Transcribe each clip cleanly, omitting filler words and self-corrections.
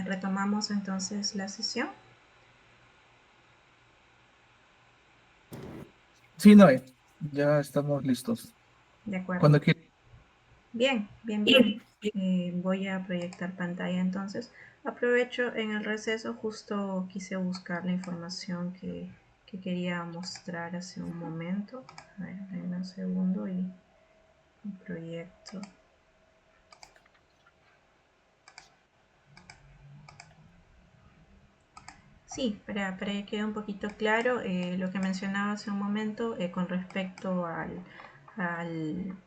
Retomamos entonces la sesión. Sí, Noé, ya estamos listos. De acuerdo. Cuando quieras. Bien, bien, bien. Voy a proyectar pantalla entonces. Aprovecho en el receso, justo quise buscar la información que quería mostrar hace un momento. A ver, denme un segundo y proyecto. Sí, para que quede un poquito claro lo que mencionaba hace un momento con respecto a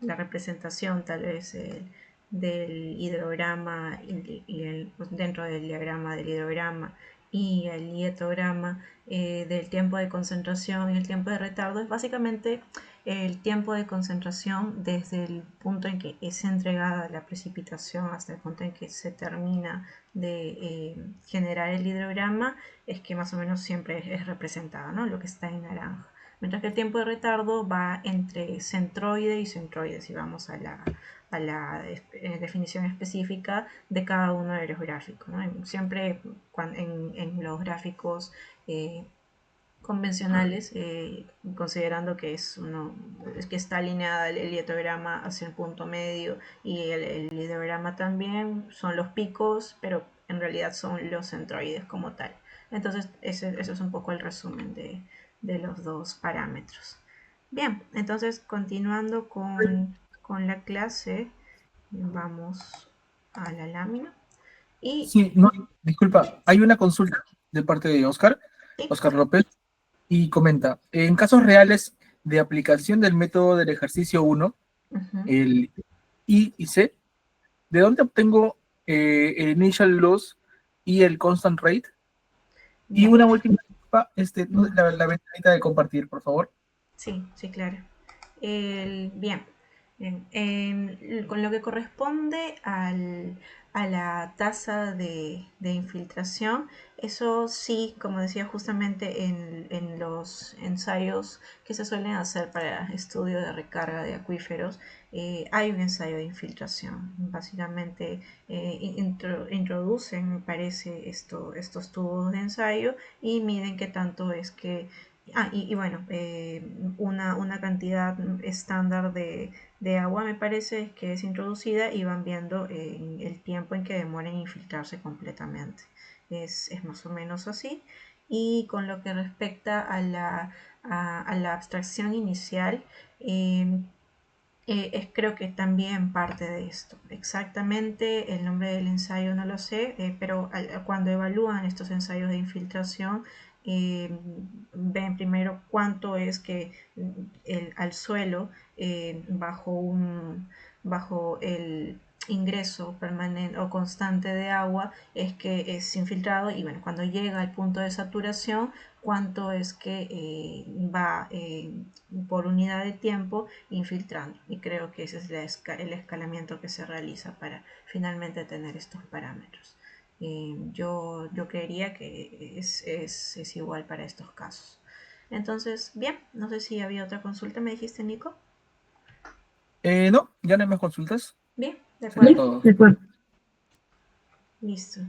la representación tal vez del hidrograma pues, dentro del diagrama del hidrograma y el dietograma del tiempo de concentración y el tiempo de retardo es básicamente el tiempo de concentración desde el punto en que es entregada la precipitación hasta el punto en que se termina de generar el hidrograma, es que más o menos siempre es representado, ¿no? Lo que está en naranja. Mientras que el tiempo de retardo va entre centroide y centroide, si vamos a la definición específica de cada uno de los gráficos, ¿no? Siempre en los gráficos convencionales, considerando que es que está alineada el heliograma hacia el punto medio y el hidrograma también, son los picos, pero en realidad son los centroides como tal. Entonces, eso es un poco el resumen de los dos parámetros. Bien, entonces continuando con la clase, vamos a la lámina. Y Sí, no, disculpa, hay una consulta de parte de Oscar, sí, Oscar López, y comenta, en casos reales de aplicación del método del ejercicio 1, uh-huh. el I y C, ¿de dónde obtengo el initial loss y el constant rate? Y Bien, una última, la ventanita de compartir, por favor. sí, sí, claro. Bien, con lo que corresponde a la tasa de infiltración, eso sí, como decía justamente en los ensayos que se suelen hacer para estudio de recarga de acuíferos, hay un ensayo de infiltración. Básicamente introducen, me parece, estos tubos de ensayo y miden qué tanto es que bueno, una cantidad estándar de agua me parece que es introducida y van viendo el tiempo en que demora en infiltrarse completamente. Es más o menos así. Y con lo que respecta a la abstracción inicial, eh, creo que también parte de esto. Exactamente el nombre del ensayo no lo sé, pero cuando evalúan estos ensayos de infiltración, ven primero cuánto es que al suelo bajo el ingreso permanente o constante de agua es que es infiltrado y bueno, cuando llega al punto de saturación, cuánto es que va por unidad de tiempo infiltrando. Y creo que ese es el escalamiento que se realiza para finalmente tener estos parámetros. Yo creería que es igual para estos casos. Entonces, bien, no sé si había otra consulta, me dijiste, Nico. No, ya no hay más consultas. Bien, de Sería acuerdo. todo. Listo.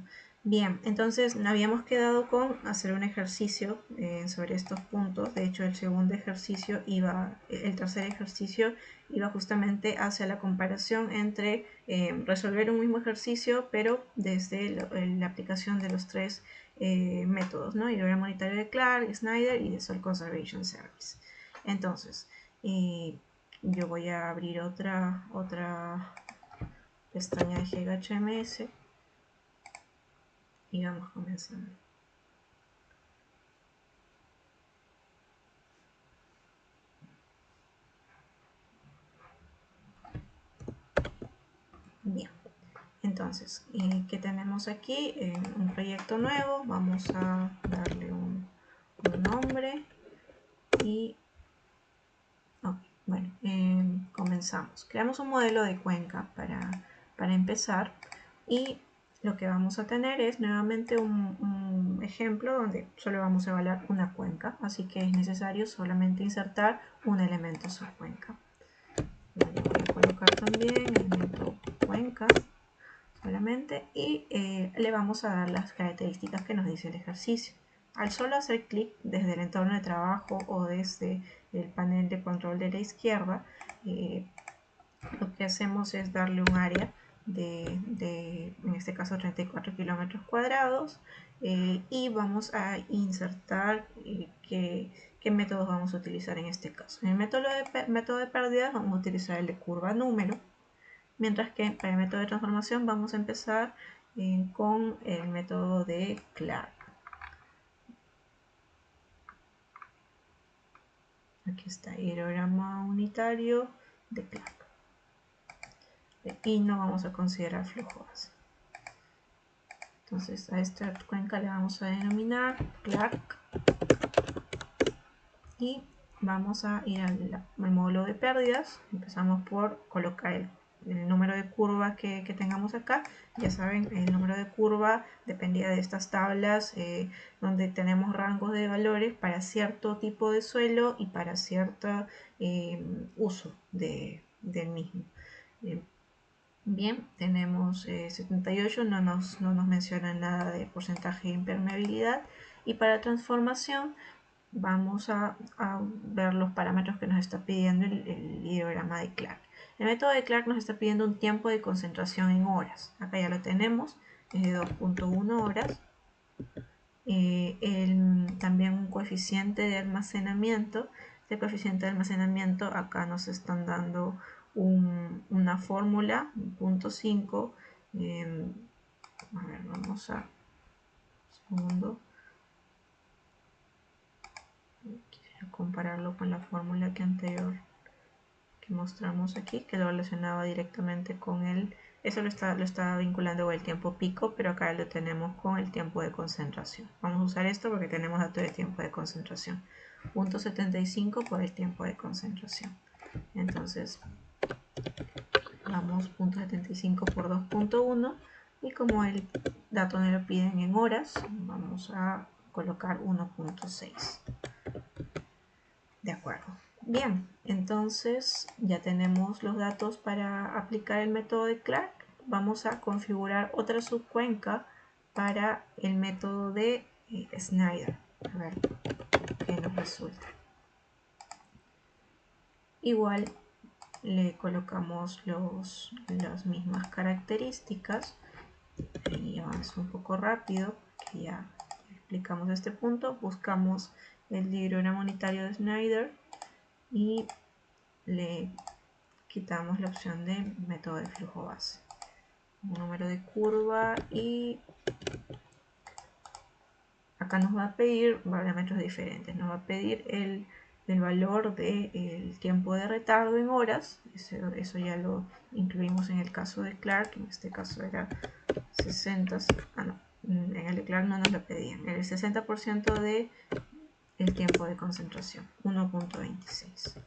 Bien, entonces habíamos quedado con hacer un ejercicio sobre estos puntos. De hecho, el tercer ejercicio iba justamente hacia la comparación entre resolver un mismo ejercicio, pero desde la aplicación de los tres métodos, ¿no? Hidrograma monetario de Clark, Snyder y de Soil Conservation Service. Entonces, yo voy a abrir otra pestaña de GHMS y vamos comenzando. Bien, entonces, ¿qué tenemos aquí? Un proyecto nuevo, vamos a darle un nombre y, oh, bueno, comenzamos. Creamos un modelo de cuenca para empezar y lo que vamos a tener es nuevamente un ejemplo donde solo vamos a evaluar una cuenca, así que es necesario solamente insertar un elemento subcuenca. Voy a colocar también elemento cuenca. solamente, y le vamos a dar las características que nos dice el ejercicio. Al solo hacer clic desde el entorno de trabajo o desde el panel de control de la izquierda, lo que hacemos es darle un área en este caso 34 kilómetros cuadrados, y vamos a insertar qué métodos vamos a utilizar en este caso. En el método de pérdidas vamos a utilizar el de curva número, mientras que para el método de transformación vamos a empezar con el método de Clark. Aquí está, hidrograma unitario de Clark. Y no vamos a considerar flujo base. Entonces a esta cuenca le vamos a denominar Clark y vamos a ir al módulo de pérdidas. Empezamos por colocar el número de curva que tengamos acá. Ya saben, el número de curva dependía de estas tablas donde tenemos rangos de valores para cierto tipo de suelo y para cierto uso del mismo. Bien, tenemos 78, no nos menciona nada de porcentaje de impermeabilidad, y para transformación vamos a ver los parámetros que nos está pidiendo el hidrograma de Clark. El método de Clark nos está pidiendo un tiempo de concentración en horas. Acá ya lo tenemos, es de 2.1 horas. También un coeficiente de almacenamiento. Este coeficiente de almacenamiento acá nos están dando una fórmula, 0.5. A ver, vamos a... Un segundo. Quisiera compararlo con la fórmula que mostramos aquí, que lo relacionaba directamente con eso lo está vinculando con el tiempo pico, pero acá lo tenemos con el tiempo de concentración. Vamos a usar esto porque tenemos datos de tiempo de concentración. 0.75 por el tiempo de concentración. Entonces, vamos 0.75 por 2.1, y como el dato me lo piden en horas, vamos a colocar 1.6. De acuerdo. Bien, entonces ya tenemos los datos para aplicar el método de Clark. Vamos a configurar otra subcuenca para el método de Snyder. A ver qué nos resulta. Igual le colocamos las mismas características. Y avanzo un poco rápido, que ya explicamos este punto. Buscamos el hidrograma unitario de Snyder y le quitamos la opción de método de flujo base, un número de curva, y acá nos va a pedir parámetros diferentes. Nos va a pedir el valor del tiempo de retardo en horas. Eso ya lo incluimos en el caso de Clark, en este caso era 60. No, en el de Clark no nos lo pedían. El 60% de el tiempo de concentración, 1.26.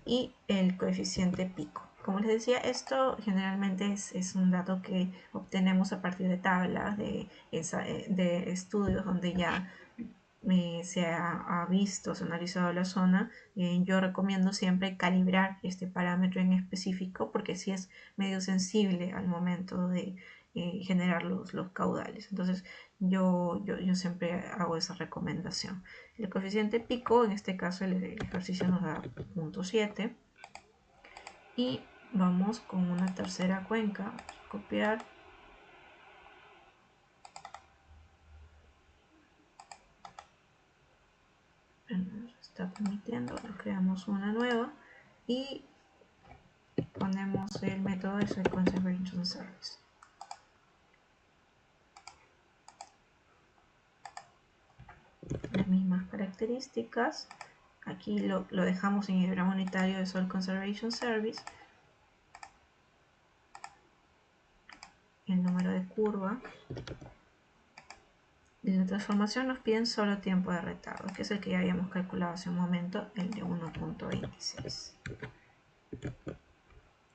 Y el coeficiente pico. Como les decía, esto generalmente es un dato que obtenemos a partir de tablas, de estudios donde ya se ha visto, se ha analizado la zona. Yo recomiendo siempre calibrar este parámetro en específico porque sí es medio sensible al momento de generar los caudales. Entonces yo siempre hago esa recomendación. El coeficiente pico, en este caso el ejercicio nos da 0.7. Y vamos con una tercera cuenca. Vamos a copiar. Nos está permitiendo, creamos una nueva y ponemos el método de Soil Conservation Service. Las mismas características. Aquí lo dejamos en hidrograma unitario de Soil Conservation Service. El número de curva. En la transformación nos piden solo tiempo de retardo, que es el que ya habíamos calculado hace un momento, el de 1.26.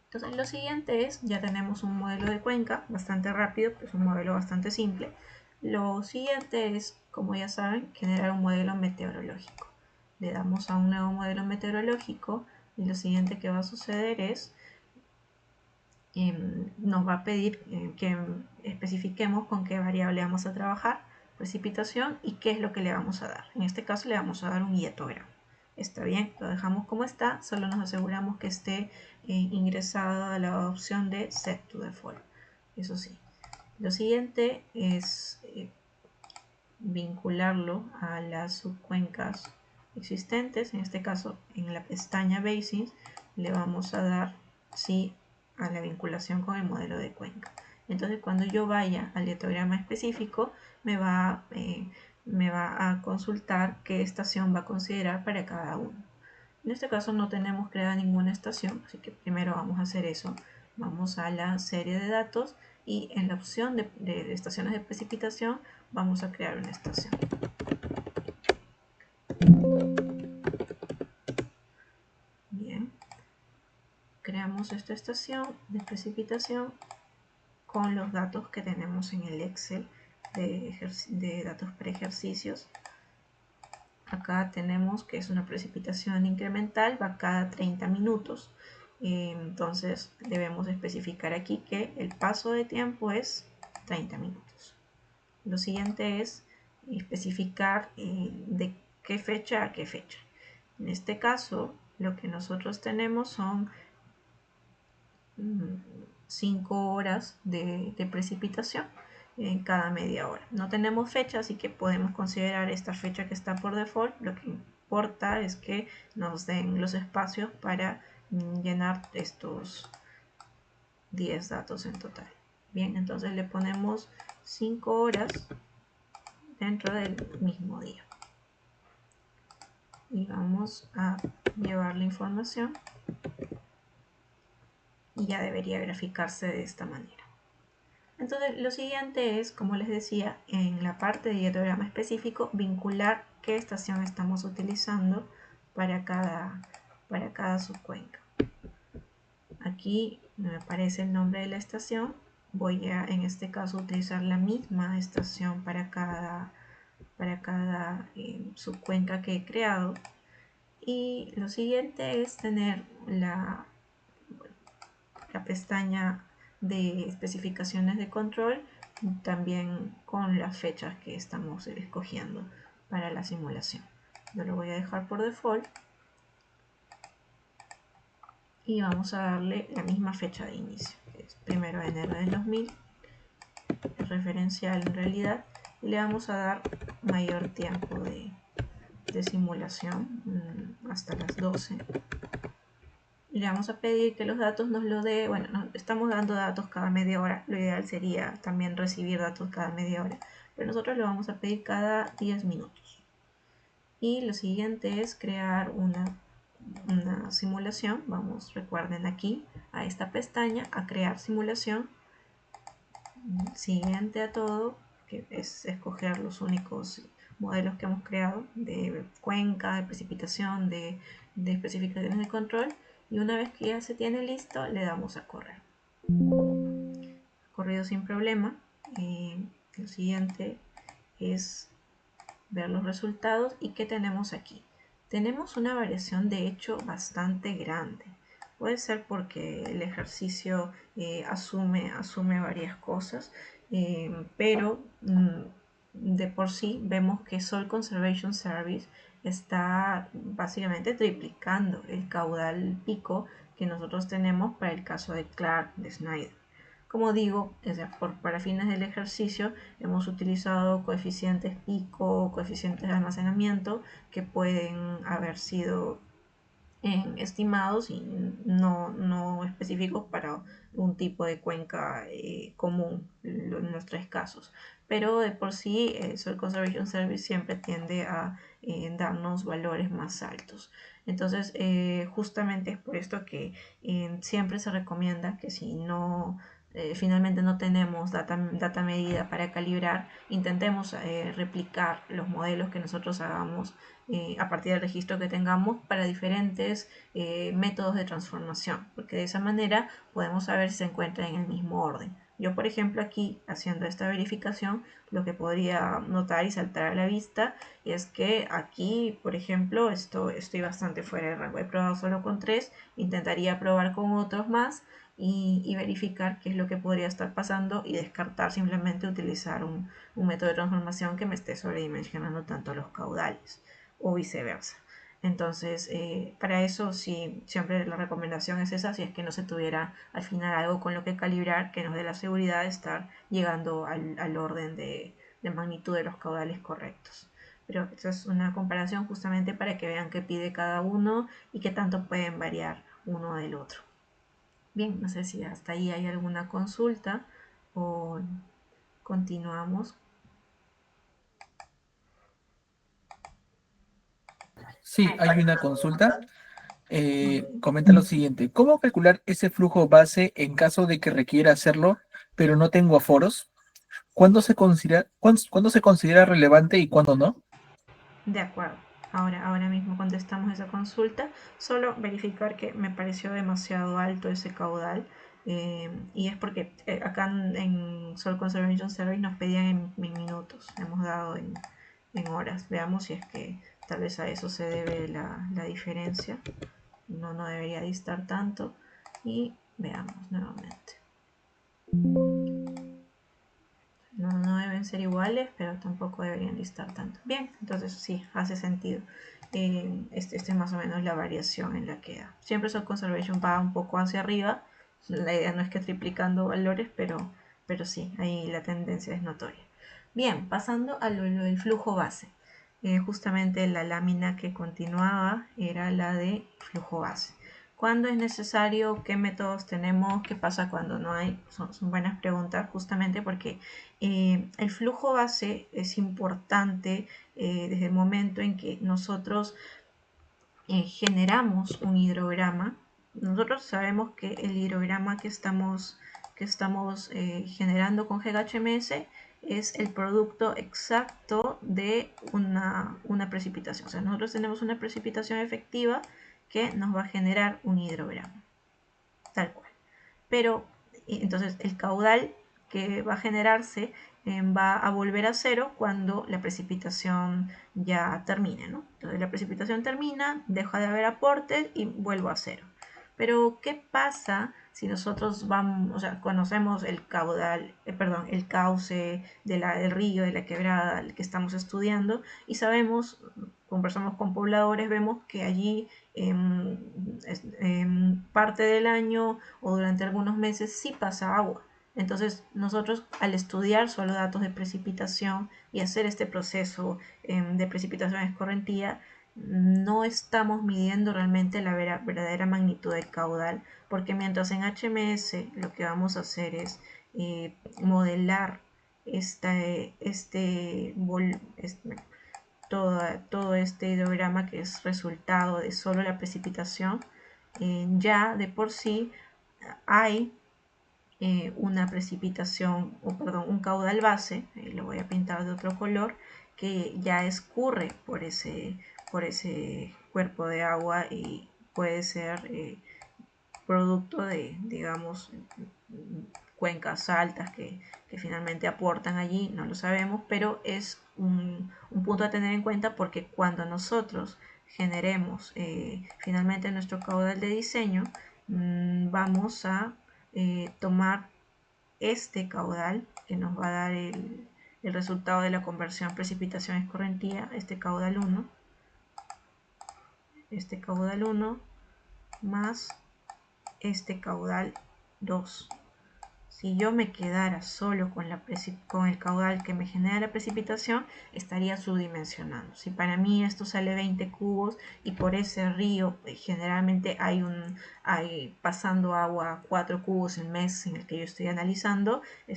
Entonces lo siguiente es, ya tenemos un modelo de cuenca bastante rápido, pues un modelo bastante simple. Lo siguiente es, como ya saben, generar un modelo meteorológico. Le damos a un nuevo modelo meteorológico y lo siguiente que va a suceder es nos va a pedir que especifiquemos con qué variable vamos a trabajar, precipitación, y qué es lo que le vamos a dar. En este caso le vamos a dar un hietogramo. Está bien, lo dejamos como está, solo nos aseguramos que esté ingresada a la opción de Set to Default. Eso sí. Lo siguiente es vincularlo a las subcuencas existentes. En este caso, en la pestaña Basins, le vamos a dar sí a la vinculación con el modelo de cuenca. Entonces, cuando yo vaya al hietograma específico, me va a consultar qué estación va a considerar para cada uno. En este caso no tenemos creada ninguna estación, así que primero vamos a hacer eso. Vamos a la serie de datos y en la opción de estaciones de precipitación vamos a crear una estación. Bien, creamos esta estación de precipitación con los datos que tenemos en el Excel de datos pre-ejercicios. Acá tenemos que es una precipitación incremental, va cada 30 minutos. Entonces debemos especificar aquí que el paso de tiempo es 30 minutos. Lo siguiente es especificar de qué fecha a qué fecha. En este caso, lo que nosotros tenemos son 5 horas de precipitación en cada media hora. No tenemos fecha, así que podemos considerar esta fecha que está por default. Lo que importa es que nos den los espacios para llenar estos 10 datos en total. Bien, entonces le ponemos 5 horas dentro del mismo día. Y vamos a llevar la información y ya debería graficarse de esta manera. Entonces lo siguiente es, como les decía, en la parte de hietograma específico, vincular qué estación estamos utilizando para cada subcuenca. Aquí me aparece el nombre de la estación. Voy a, en este caso, utilizar la misma estación para cada subcuenca que he creado. Y lo siguiente es tener la pestaña de especificaciones de control también con las fechas que estamos escogiendo para la simulación. Yo lo voy a dejar por default y vamos a darle la misma fecha de inicio, que es 1 de enero del 2000, es referencial en realidad, y le vamos a dar mayor tiempo de simulación, hasta las 12. Y le vamos a pedir que los datos nos lo dé, bueno, nos estamos dando datos cada media hora, lo ideal sería también recibir datos cada media hora, pero nosotros lo vamos a pedir cada 10 minutos. Y lo siguiente es crear una simulación. Vamos, recuerden aquí, a esta pestaña, a crear simulación. Siguiente a todo, que es escoger los únicos modelos que hemos creado de cuenca, de precipitación, de especificaciones de control. Y una vez que ya se tiene listo, le damos a correr. Corrido sin problema. Lo siguiente es ver los resultados. ¿Y qué tenemos aquí? Tenemos una variación de hecho bastante grande. Puede ser porque el ejercicio asume varias cosas, pero de por sí vemos que Soil Conservation Service está básicamente triplicando el caudal pico que nosotros tenemos para el caso de Clark de Snyder. Como digo, para fines del ejercicio hemos utilizado coeficientes pico, coeficientes de almacenamiento que pueden haber sido estimados y no específicos para un tipo de cuenca común en los 3 casos. Pero de por sí, Soil Conservation Service siempre tiende a darnos valores más altos. Entonces, justamente es por esto que siempre se recomienda que si finalmente no tenemos data medida para calibrar, intentemos replicar los modelos que nosotros hagamos a partir del registro que tengamos para diferentes métodos de transformación, porque de esa manera podemos saber si se encuentran en el mismo orden. Yo, por ejemplo, aquí haciendo esta verificación, lo que podría notar y saltar a la vista es que aquí, por ejemplo, estoy bastante fuera de rango. He probado solo con 3, intentaría probar con otros más, y verificar qué es lo que podría estar pasando y descartar simplemente utilizar un método de transformación que me esté sobredimensionando tanto los caudales o viceversa. Entonces, para eso sí, siempre la recomendación es esa, si es que no se tuviera al final algo con lo que calibrar que nos dé la seguridad de estar llegando al orden de magnitud de los caudales correctos. Pero esta es una comparación justamente para que vean qué pide cada uno y qué tanto pueden variar uno del otro. Bien, no sé si hasta ahí hay alguna consulta o continuamos. Sí, hay una consulta. Comenta lo siguiente: ¿cómo calcular ese flujo base en caso de que requiera hacerlo, pero no tengo aforos? ¿Cuándo se considera relevante y cuándo no? De acuerdo. Ahora mismo contestamos esa consulta. Solo verificar que me pareció demasiado alto ese caudal. Y es porque acá en Soil Conservation Service nos pedían en minutos. Hemos dado en horas. Veamos si es que tal vez a eso se debe la diferencia. No debería distar tanto. Y veamos nuevamente. No deben ser iguales, pero tampoco deberían distar tanto. Bien, entonces sí, hace sentido. Este es más o menos la variación en la que da. Siempre Soft Conservation va un poco hacia arriba. La idea no es que triplicando valores, pero sí, ahí la tendencia es notoria. Bien, pasando a lo del flujo base. Justamente la lámina que continuaba era la de flujo base. ¿Cuándo es necesario? ¿Qué métodos tenemos? ¿Qué pasa cuando no hay? Son buenas preguntas justamente porque el flujo base es importante desde el momento en que nosotros generamos un hidrograma. Nosotros sabemos que el hidrograma que estamos generando con GHMS es el producto exacto de una precipitación. O sea, nosotros tenemos una precipitación efectiva que nos va a generar un hidrograma, tal cual. Pero entonces el caudal que va a generarse va a volver a cero cuando la precipitación ya termine, ¿no? Entonces la precipitación termina, deja de haber aportes y vuelvo a cero. Pero ¿qué pasa si nosotros vamos, o sea, conocemos el caudal, perdón, el cauce del río, de la quebrada que estamos estudiando y sabemos, conversamos con pobladores, vemos que allí en parte del año o durante algunos meses sí pasa agua. Entonces nosotros al estudiar solo datos de precipitación y hacer este proceso de precipitación escorrentía, no estamos midiendo realmente la verdadera magnitud del caudal, porque mientras en HMS lo que vamos a hacer es modelar todo este hidrograma que es resultado de solo la precipitación, ya de por sí hay una precipitación, o perdón, un caudal base, lo voy a pintar de otro color, que ya escurre por ese cuerpo de agua y puede ser producto de, digamos, cuencas altas que finalmente aportan allí, no lo sabemos, pero es un punto a tener en cuenta porque cuando nosotros generemos finalmente nuestro caudal de diseño, vamos a tomar este caudal que nos va a dar el resultado de la conversión precipitación escorrentía, este caudal 1 más este caudal 2. Si yo me quedara solo con el caudal que me genera la precipitación, estaría subdimensionando. Si para mí esto sale 20 cubos y por ese río generalmente hay pasando agua 4 cubos el mes en el que yo estoy analizando, me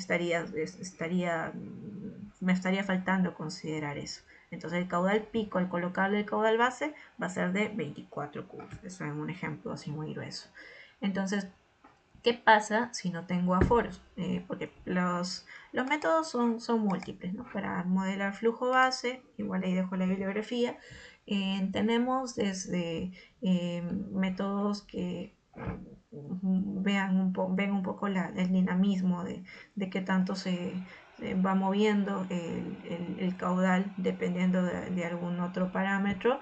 estaría faltando considerar eso. Entonces el caudal pico al colocarle el caudal base va a ser de 24 cubos. Eso es un ejemplo así muy grueso. Entonces, ¿qué pasa si no tengo aforos? Porque los métodos son múltiples, ¿no? Para modelar flujo base, igual ahí dejo la bibliografía, tenemos desde métodos que ven un poco el dinamismo de qué tanto se va moviendo el caudal dependiendo de algún otro parámetro.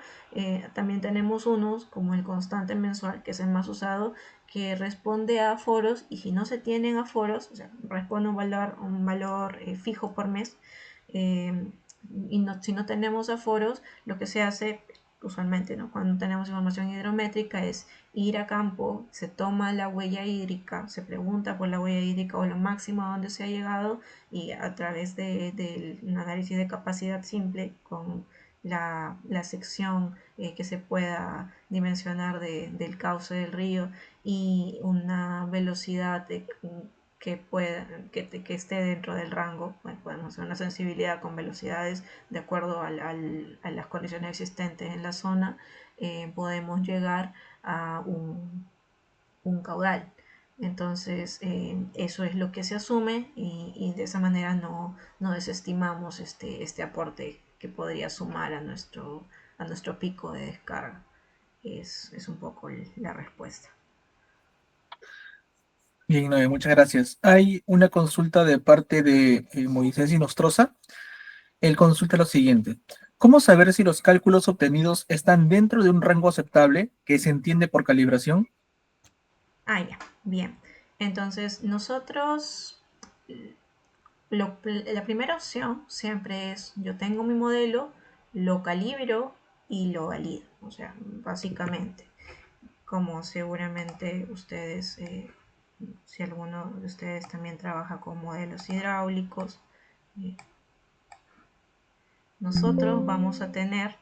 También tenemos unos como el constante mensual, que es el más usado, que responde a aforos, y si no se tienen aforos, o sea, responde un valor fijo por mes. eh, y si no tenemos aforos, lo que se hace usualmente, ¿no?, cuando tenemos información hidrométrica, es ir a campo, se toma la huella hídrica, se pregunta por la huella hídrica o lo máximo a donde se ha llegado, y a través de un análisis de capacidad simple con la sección que se pueda dimensionar del cauce del río y una velocidad que esté dentro del rango. Bueno, podemos hacer una sensibilidad con velocidades de acuerdo a las condiciones existentes en la zona. Podemos llegar a un caudal. Entonces, eso es lo que se asume, y de esa manera no desestimamos este aporte que podría sumar a nuestro pico de descarga. Es un poco la respuesta. Bien, Noé, muchas gracias. Hay una consulta de parte de Moisés Inostroza. Él consulta lo siguiente. ¿Cómo saber si los cálculos obtenidos están dentro de un rango aceptable que se entiende por calibración? Ah, ya, bien. Entonces, nosotros, la primera opción siempre es: yo tengo mi modelo, lo calibro y lo valido. O sea, básicamente, como seguramente ustedes, si alguno de ustedes también trabaja con modelos hidráulicos, eh, nosotros vamos a tener,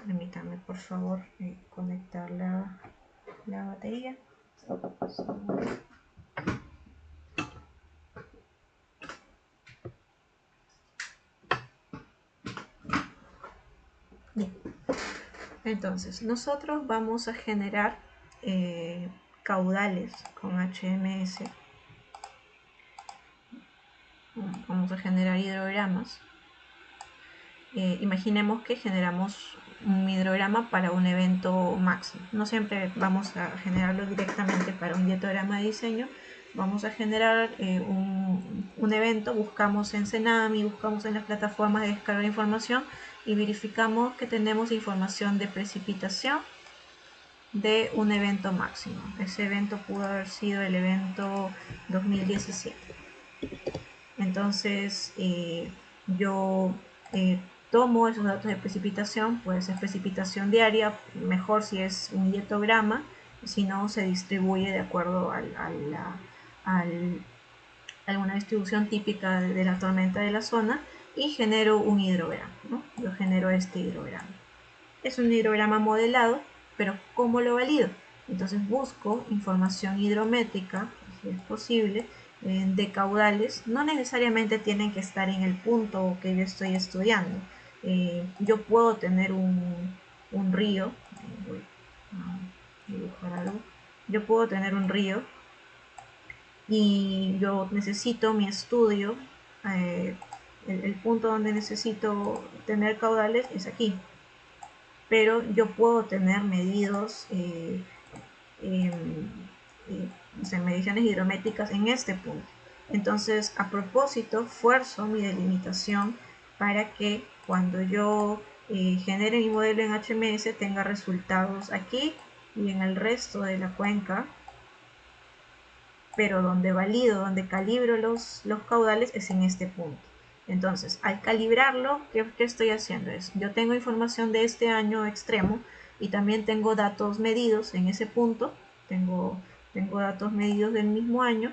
permítanme por favor conectar la batería. Bien. Entonces, nosotros vamos a generar caudales con HMS, vamos a generar hidrogramas. Imaginemos que generamos un hidrograma para un evento máximo. No siempre vamos a generarlo directamente para un diagrama de diseño. Vamos a generar un evento, buscamos en Cenami, buscamos en las plataformas de descarga de información y verificamos que tenemos información de precipitación de un evento máximo. Ese evento pudo haber sido el evento 2017. Entonces, yo tomo esos datos de precipitación, puede ser precipitación diaria, mejor si es un dietograma, si no, se distribuye de acuerdo a alguna distribución típica de la tormenta de la zona, y genero un hidrograma, ¿no? Yo genero este hidrograma. Es un hidrograma modelado, pero ¿cómo lo valido? Entonces busco información hidrométrica, si es posible, de caudales. No necesariamente tienen que estar en el punto que yo estoy estudiando. Yo puedo tener un río, voy a dibujar algo. Yo puedo tener un río y yo necesito mi estudio. eh, el punto donde necesito tener caudales es aquí, pero yo puedo tener medidos, mediciones hidrométricas en este punto. Entonces, a propósito, fuerzo mi delimitación para que cuando yo genere mi modelo en HMS tenga resultados aquí y en el resto de la cuenca, pero donde valido, donde calibro los caudales es en este punto. Entonces, al calibrarlo, ¿qué estoy haciendo? Yo tengo información de este año extremo y también tengo datos medidos en ese punto, tengo datos medidos del mismo año,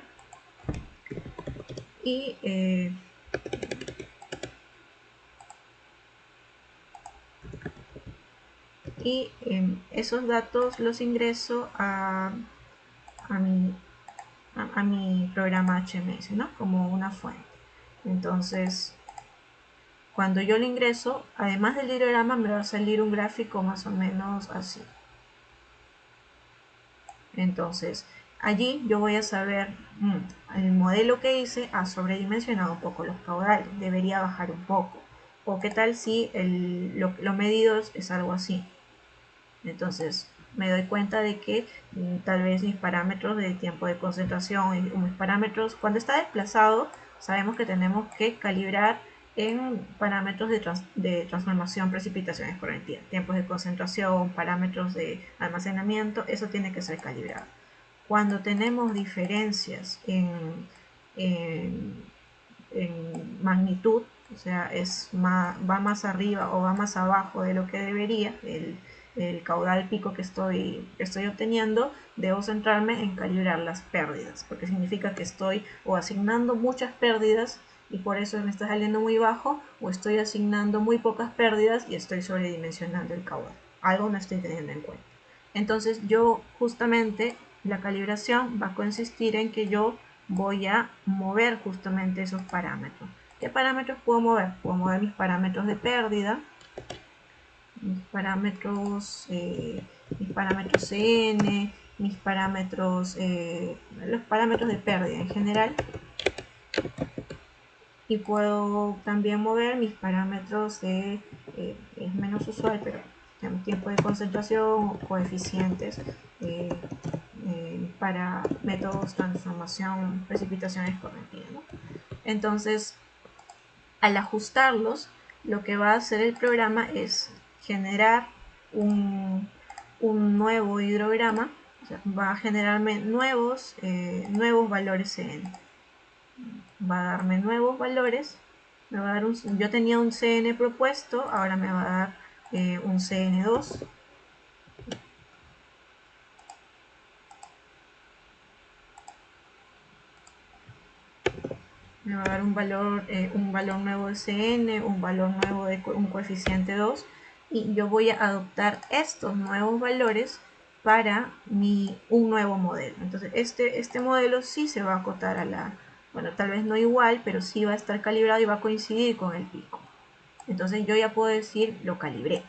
y esos datos los ingreso a mi, a mi programa HMS, ¿no?, como una fuente. Entonces, cuando yo lo ingreso, además del hidrograma, me va a salir un gráfico más o menos así. Entonces, allí yo voy a saber, el modelo que hice ha sobredimensionado un poco los caudales, debería bajar un poco. O qué tal si lo medido es algo así. Entonces, me doy cuenta de que tal vez mis parámetros de tiempo de concentración o mis parámetros, cuando está desplazado, sabemos que tenemos que calibrar en parámetros de transformación, precipitaciones correntivas, tiempos de concentración, parámetros de almacenamiento, eso tiene que ser calibrado. Cuando tenemos diferencias en, en magnitud, o sea, va más arriba o va más abajo de lo que debería, el caudal pico que estoy obteniendo, debo centrarme en calibrar las pérdidas, porque significa que estoy o asignando muchas pérdidas y por eso me está saliendo muy bajo, o estoy asignando muy pocas pérdidas y estoy sobredimensionando el caudal. Algo no estoy teniendo en cuenta. Entonces yo justamente la calibración va a consistir en que yo voy a mover justamente esos parámetros. ¿Qué parámetros puedo mover? Puedo mover mis parámetros de pérdida, mis parámetros CN, los parámetros de pérdida en general. Y puedo también mover mis parámetros es menos usual, pero tiempo de concentración o coeficientes para métodos transformación, precipitaciones correntivas, ¿no? Entonces, al ajustarlos, lo que va a hacer el programa es generar un, un nuevo hidrograma, o sea, va a generarme nuevos valores CN. Va a darme nuevos valores, me va a dar yo tenía un CN propuesto, ahora me va a dar un CN2. Me va a dar un valor nuevo de CN, un valor nuevo de un coeficiente 2 y yo voy a adoptar estos nuevos valores para un nuevo modelo. Entonces este modelo sí se va a acotar bueno, tal vez no igual, pero sí va a estar calibrado y va a coincidir con el pico. Entonces yo ya puedo decir, lo calibré.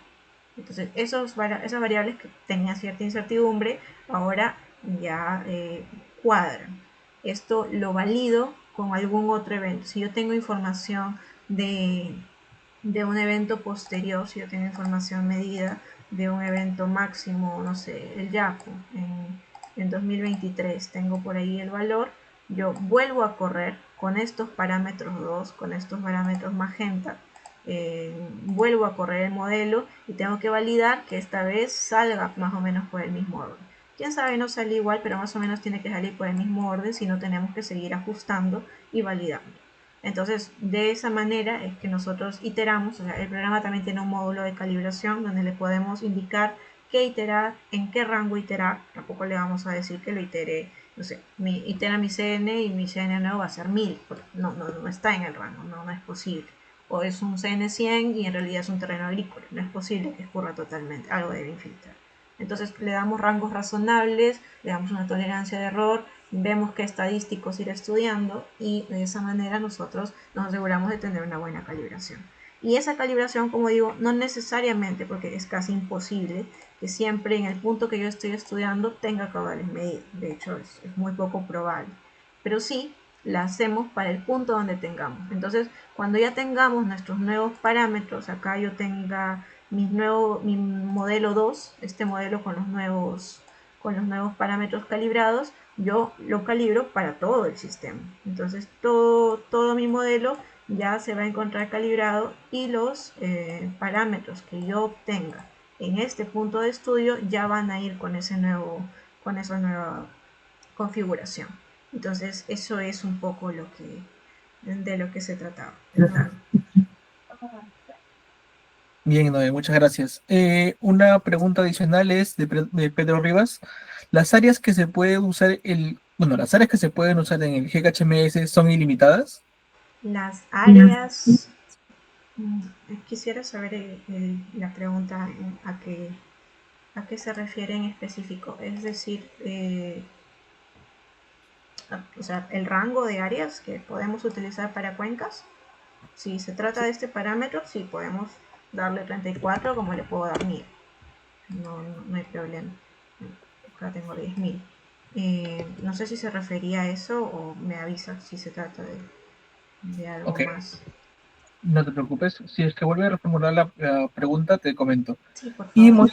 Entonces esas variables que tenían cierta incertidumbre, ahora ya cuadran. Esto lo valido con algún otro evento. Si yo tengo información de un evento posterior, si yo tengo información medida de un evento máximo, no sé, el YAPO en 2023, tengo por ahí el valor, yo vuelvo a correr con estos parámetros 2, con estos parámetros magenta, vuelvo a correr el modelo y tengo que validar que esta vez salga más o menos por el mismo orden. Quién sabe, no sale igual, pero más o menos tiene que salir por el mismo orden, si no tenemos que seguir ajustando y validando. Entonces, de esa manera es que nosotros iteramos, o sea, el programa también tiene un módulo de calibración donde le podemos indicar qué iterar, en qué rango iterar. Tampoco le vamos a decir que lo itere, no sé, itera mi CN y mi CN nuevo va a ser 1000, porque no está en el rango, no es posible. O es un CN 100 y en realidad es un terreno agrícola, no es posible que escurra totalmente, algo debe infiltrar. Entonces le damos rangos razonables, le damos una tolerancia de error, vemos qué estadísticos ir estudiando y de esa manera nosotros nos aseguramos de tener una buena calibración. Y esa calibración, como digo, no necesariamente, porque es casi imposible que siempre en el punto que yo estoy estudiando tenga caudales medidos. De hecho, es muy poco probable. Pero sí la hacemos para el punto donde tengamos. Entonces, cuando ya tengamos nuestros nuevos parámetros, acá yo tenga mi modelo 2, este modelo con los nuevos parámetros calibrados, yo lo calibro para todo el sistema. Entonces todo mi modelo ya se va a encontrar calibrado y los parámetros que yo obtenga en este punto de estudio ya van a ir con esa nueva configuración. Entonces eso es un poco de lo que se trataba. Bien, Noé, muchas gracias. Una pregunta adicional es de Pedro Rivas. ¿Las áreas que se puede usar las áreas que se pueden usar en el GHMS son ilimitadas? Las áreas, quisiera saber la pregunta a qué se refiere en específico. Es decir, o sea, el rango de áreas que podemos utilizar para cuencas. Si se trata de este parámetro, sí podemos darle 34 como le puedo dar 1000. No hay problema. Acá tengo 10.000. No sé si se refería a eso o me avisa si se trata de algo Ok, más. no te preocupes. Si es que vuelve a reformular la pregunta, te comento. Sí, por Y favor.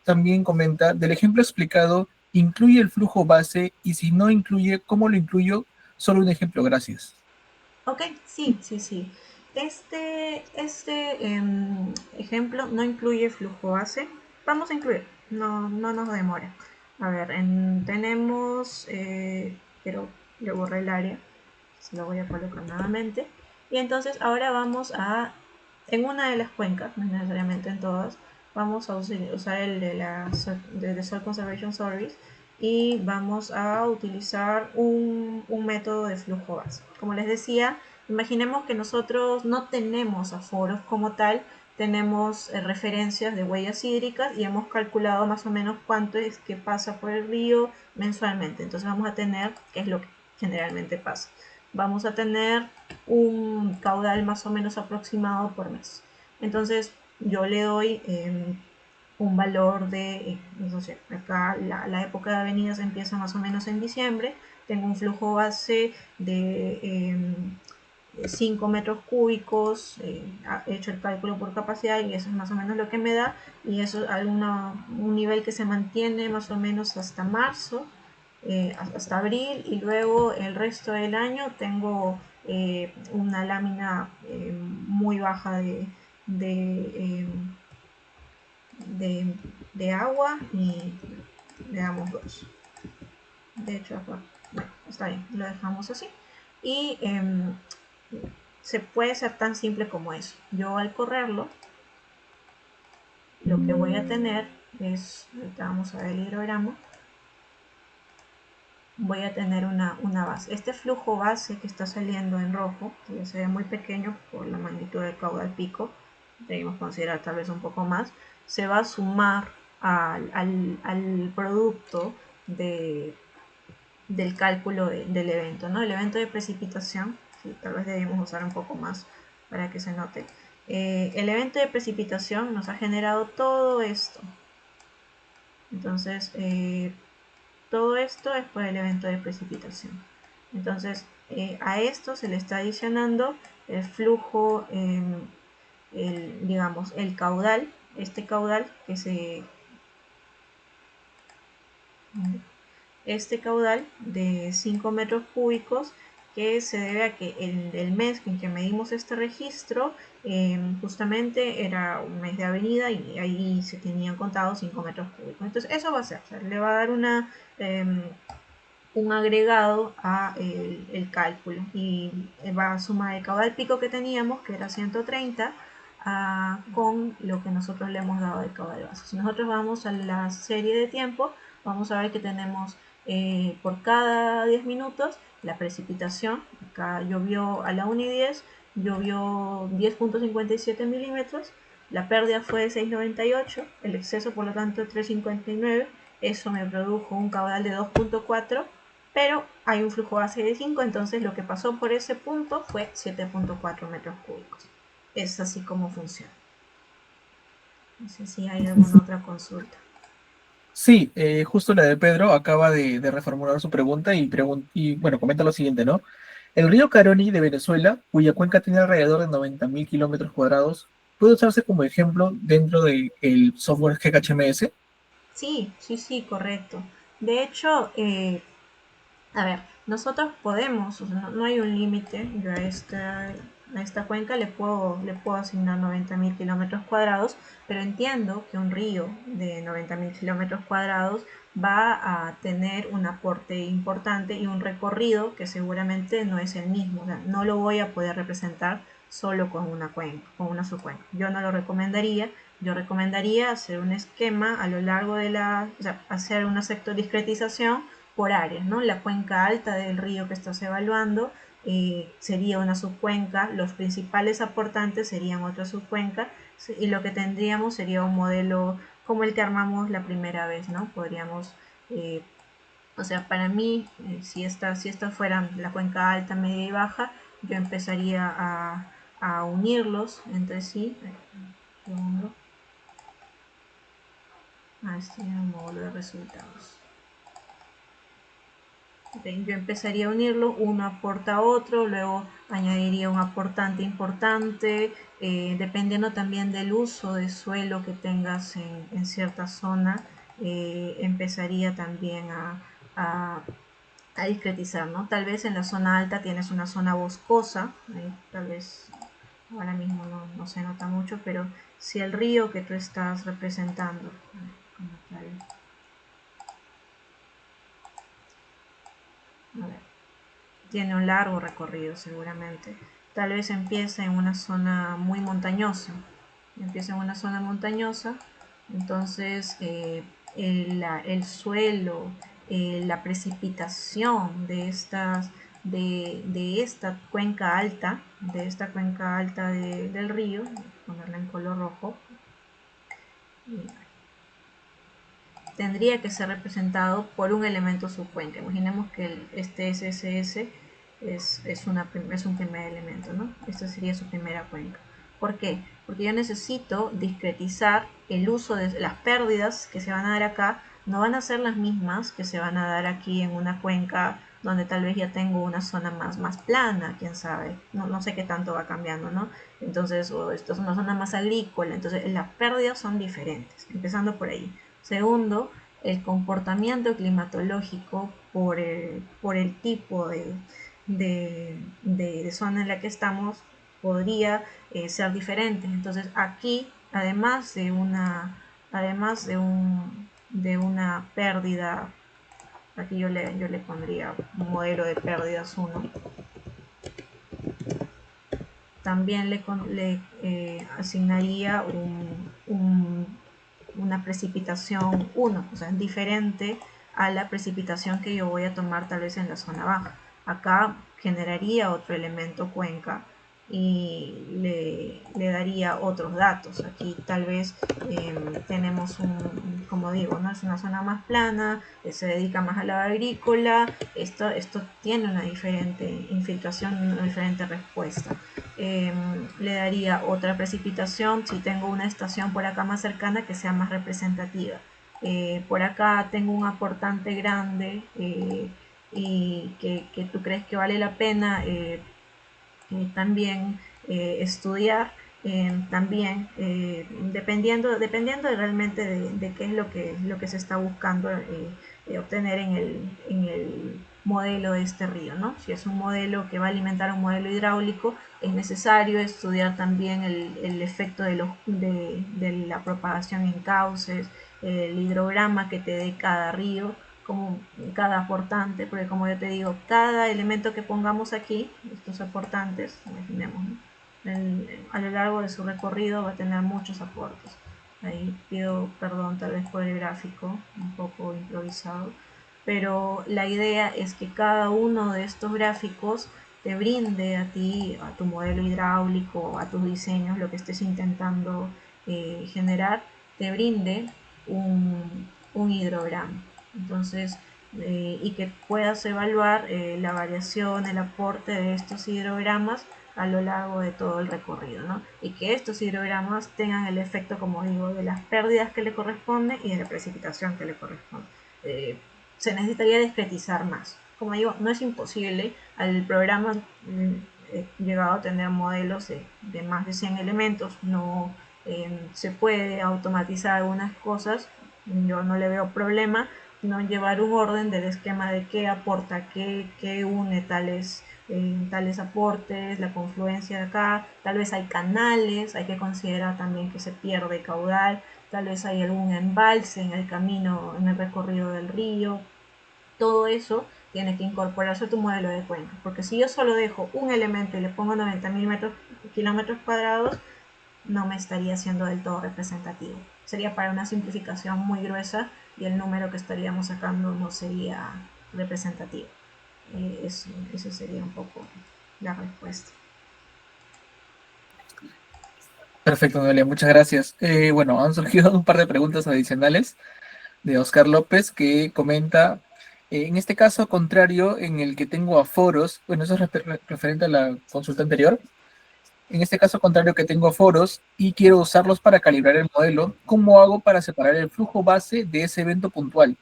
también comenta, del ejemplo explicado, ¿incluye el flujo base? Y si no incluye, ¿cómo lo incluyo? Solo un ejemplo, gracias. Ok, sí, sí, sí. Este ejemplo no incluye flujo base. Vamos a incluir, no nos demora. A ver, tenemos, pero le borré el área, se lo voy a colocar nuevamente. Y entonces ahora vamos a, en una de las cuencas, no necesariamente en todas, vamos a usar el de Soil Conservation Service y vamos a utilizar un método de flujo base. Como les decía, imaginemos que nosotros no tenemos aforos como tal, tenemos referencias de huellas hídricas y hemos calculado más o menos cuánto es que pasa por el río mensualmente. Entonces vamos a tener, qué es lo que generalmente pasa, vamos a tener un caudal más o menos aproximado por mes. Entonces yo le doy un valor de, no sé, acá la época de avenidas empieza más o menos en diciembre, tengo un flujo base de 5 metros cúbicos, he hecho el cálculo por capacidad y eso es más o menos lo que me da, y eso es un nivel que se mantiene más o menos hasta marzo, hasta abril, y luego el resto del año tengo una lámina muy baja de, de, de agua y le damos 2. De hecho, bueno, está bien, lo dejamos así. Y se puede ser tan simple como eso. Yo al correrlo, lo que voy a tener es, ahorita vamos a ver el hidrograma, voy a tener una base. Este flujo base que está saliendo en rojo, que se ve muy pequeño por la magnitud del caudal pico, debemos considerar tal vez un poco más, se va a sumar al producto del cálculo del evento, ¿no? El evento de precipitación, sí, tal vez debemos usar un poco más para que se note. El evento de precipitación nos ha generado todo esto. Entonces, todo esto es por el evento de precipitación. Entonces, a esto se le está adicionando el flujo, digamos, el caudal, este caudal que se, este caudal de 5 metros cúbicos, que se debe a que el mes en que medimos este registro justamente era un mes de avenida y ahí se tenían contados 5 metros cúbicos. Entonces eso va a ser, o sea, le va a dar un agregado a el cálculo y va a sumar el caudal pico que teníamos, que era 130, con lo que nosotros le hemos dado de caudal base. Si nosotros vamos a la serie de tiempo, vamos a ver que tenemos por cada 10 minutos la precipitación. Acá llovió a la 1:10, llovió 10.57 milímetros, la pérdida fue de 6.98, el exceso por lo tanto de 3.59, eso me produjo un caudal de 2.4, pero hay un flujo base de 5, entonces lo que pasó por ese punto fue 7.4 metros cúbicos. Es así como funciona. No sé si hay alguna otra consulta. Sí, justo la de Pedro acaba de reformular su pregunta y, bueno, comenta lo siguiente, ¿no? El río Caroni de Venezuela, cuya cuenca tiene alrededor de 90.000 kilómetros cuadrados, puede usarse como ejemplo dentro del software GHMS. Sí, sí, sí, correcto. De hecho, a ver, nosotros podemos, o sea, no hay un límite. Yo a esta cuenca le puedo asignar 90.000 kilómetros cuadrados, pero entiendo que un río de 90.000 kilómetros cuadrados va a tener un aporte importante y un recorrido que seguramente no es el mismo. O sea, no lo voy a poder representar solo con una cuenca, con una subcuenca. Yo no lo recomendaría. Yo recomendaría hacer un esquema a lo largo o sea, hacer una sector-discretización por áreas, ¿no? La cuenca alta del río que estás evaluando sería una subcuenca, los principales aportantes serían otra subcuenca, y lo que tendríamos sería un modelo como el que armamos la primera vez, ¿no? Podríamos, o sea, para mí, si esta fuera la cuenca alta, media y baja, yo empezaría a unirlos entre sí. Segundo. Este es el módulo de resultados. Yo empezaría a unirlo, uno aporta a otro, luego añadiría un aportante importante, dependiendo también del uso de suelo que tengas en cierta zona, empezaría también a discretizar, ¿no? Tal vez en la zona alta tienes una zona boscosa, tal vez ahora mismo no se nota mucho, pero si el río que tú estás representando, como tal, a ver, tiene un largo recorrido seguramente. Tal vez empiece en una zona muy montañosa. Empieza en una zona montañosa, entonces el suelo, la precipitación de esta cuenca alta, del río, ponerla en color rojo, tendría que ser representado por un elemento subcuenca. Imaginemos que este SSS es un primer elemento, ¿no? Esta sería su primera cuenca. ¿Por qué? Porque yo necesito discretizar el uso de las pérdidas que se van a dar acá, no van a ser las mismas que se van a dar aquí en una cuenca donde tal vez ya tengo una zona más plana, quién sabe, no sé qué tanto va cambiando, ¿no? Entonces, o esto es una zona más agrícola, entonces las pérdidas son diferentes, empezando por ahí. Segundo, el comportamiento climatológico por el tipo de zona en la que estamos podría ser diferente. Entonces aquí, además de una pérdida, aquí yo le pondría un modelo de pérdidas 1, también le asignaría una precipitación 1, o sea, diferente a la precipitación que yo voy a tomar tal vez en la zona baja. Acá generaría otro elemento cuenca y le daría otros datos. Aquí tal vez tenemos como digo, ¿no? Es una zona más plana, se dedica más a la agrícola, esto tiene una diferente infiltración, una diferente respuesta. Le daría otra precipitación si tengo una estación por acá más cercana que sea más representativa. Por acá tengo un aportante grande y que tú crees que vale la pena también estudiar, también dependiendo realmente de qué es lo que se está buscando obtener en el modelo de este río, ¿no? Si es un modelo que va a alimentar un modelo hidráulico, es necesario estudiar también el efecto de la propagación en cauces, el hidrograma que te dé cada río, como cada aportante, porque como yo te digo, cada elemento que pongamos aquí, estos aportantes, imaginemos, ¿no? A lo largo de su recorrido va a tener muchos aportes. Ahí pido perdón tal vez por el gráfico, un poco improvisado, pero la idea es que cada uno de estos gráficos te brinde a ti, a tu modelo hidráulico, a tus diseños, lo que estés intentando generar, te brinde un hidrograma. Entonces, y que puedas evaluar la variación, el aporte de estos hidrogramas a lo largo de todo el recorrido, ¿no? Y que estos hidrogramas tengan el efecto, como digo, de las pérdidas que le corresponde y de la precipitación que le corresponde. Se necesitaría discretizar más. Como digo, no es imposible. Al programa he llegado a tener modelos de más de 100 elementos. No se puede automatizar algunas cosas. Yo no le veo problema, no llevar un orden del esquema de qué aporta, qué une tales aportes, la confluencia de acá, tal vez hay canales, hay que considerar también que se pierde caudal, tal vez hay algún embalse en el camino, en el recorrido del río, todo eso tiene que incorporarse a tu modelo de cuenca, porque si yo solo dejo un elemento y le pongo 90.000 kilómetros cuadrados, no me estaría siendo del todo representativo. Sería para una simplificación muy gruesa y el número que estaríamos sacando no sería representativo. Eso sería un poco la respuesta. Perfecto, Noelia, muchas gracias. Bueno, han surgido un par de preguntas adicionales de Oscar López que comenta, en este caso contrario en el que tengo aforos, bueno, eso es referente a la consulta anterior, en este caso contrario que tengo aforos y quiero usarlos para calibrar el modelo, ¿cómo hago para separar el flujo base de ese evento puntual?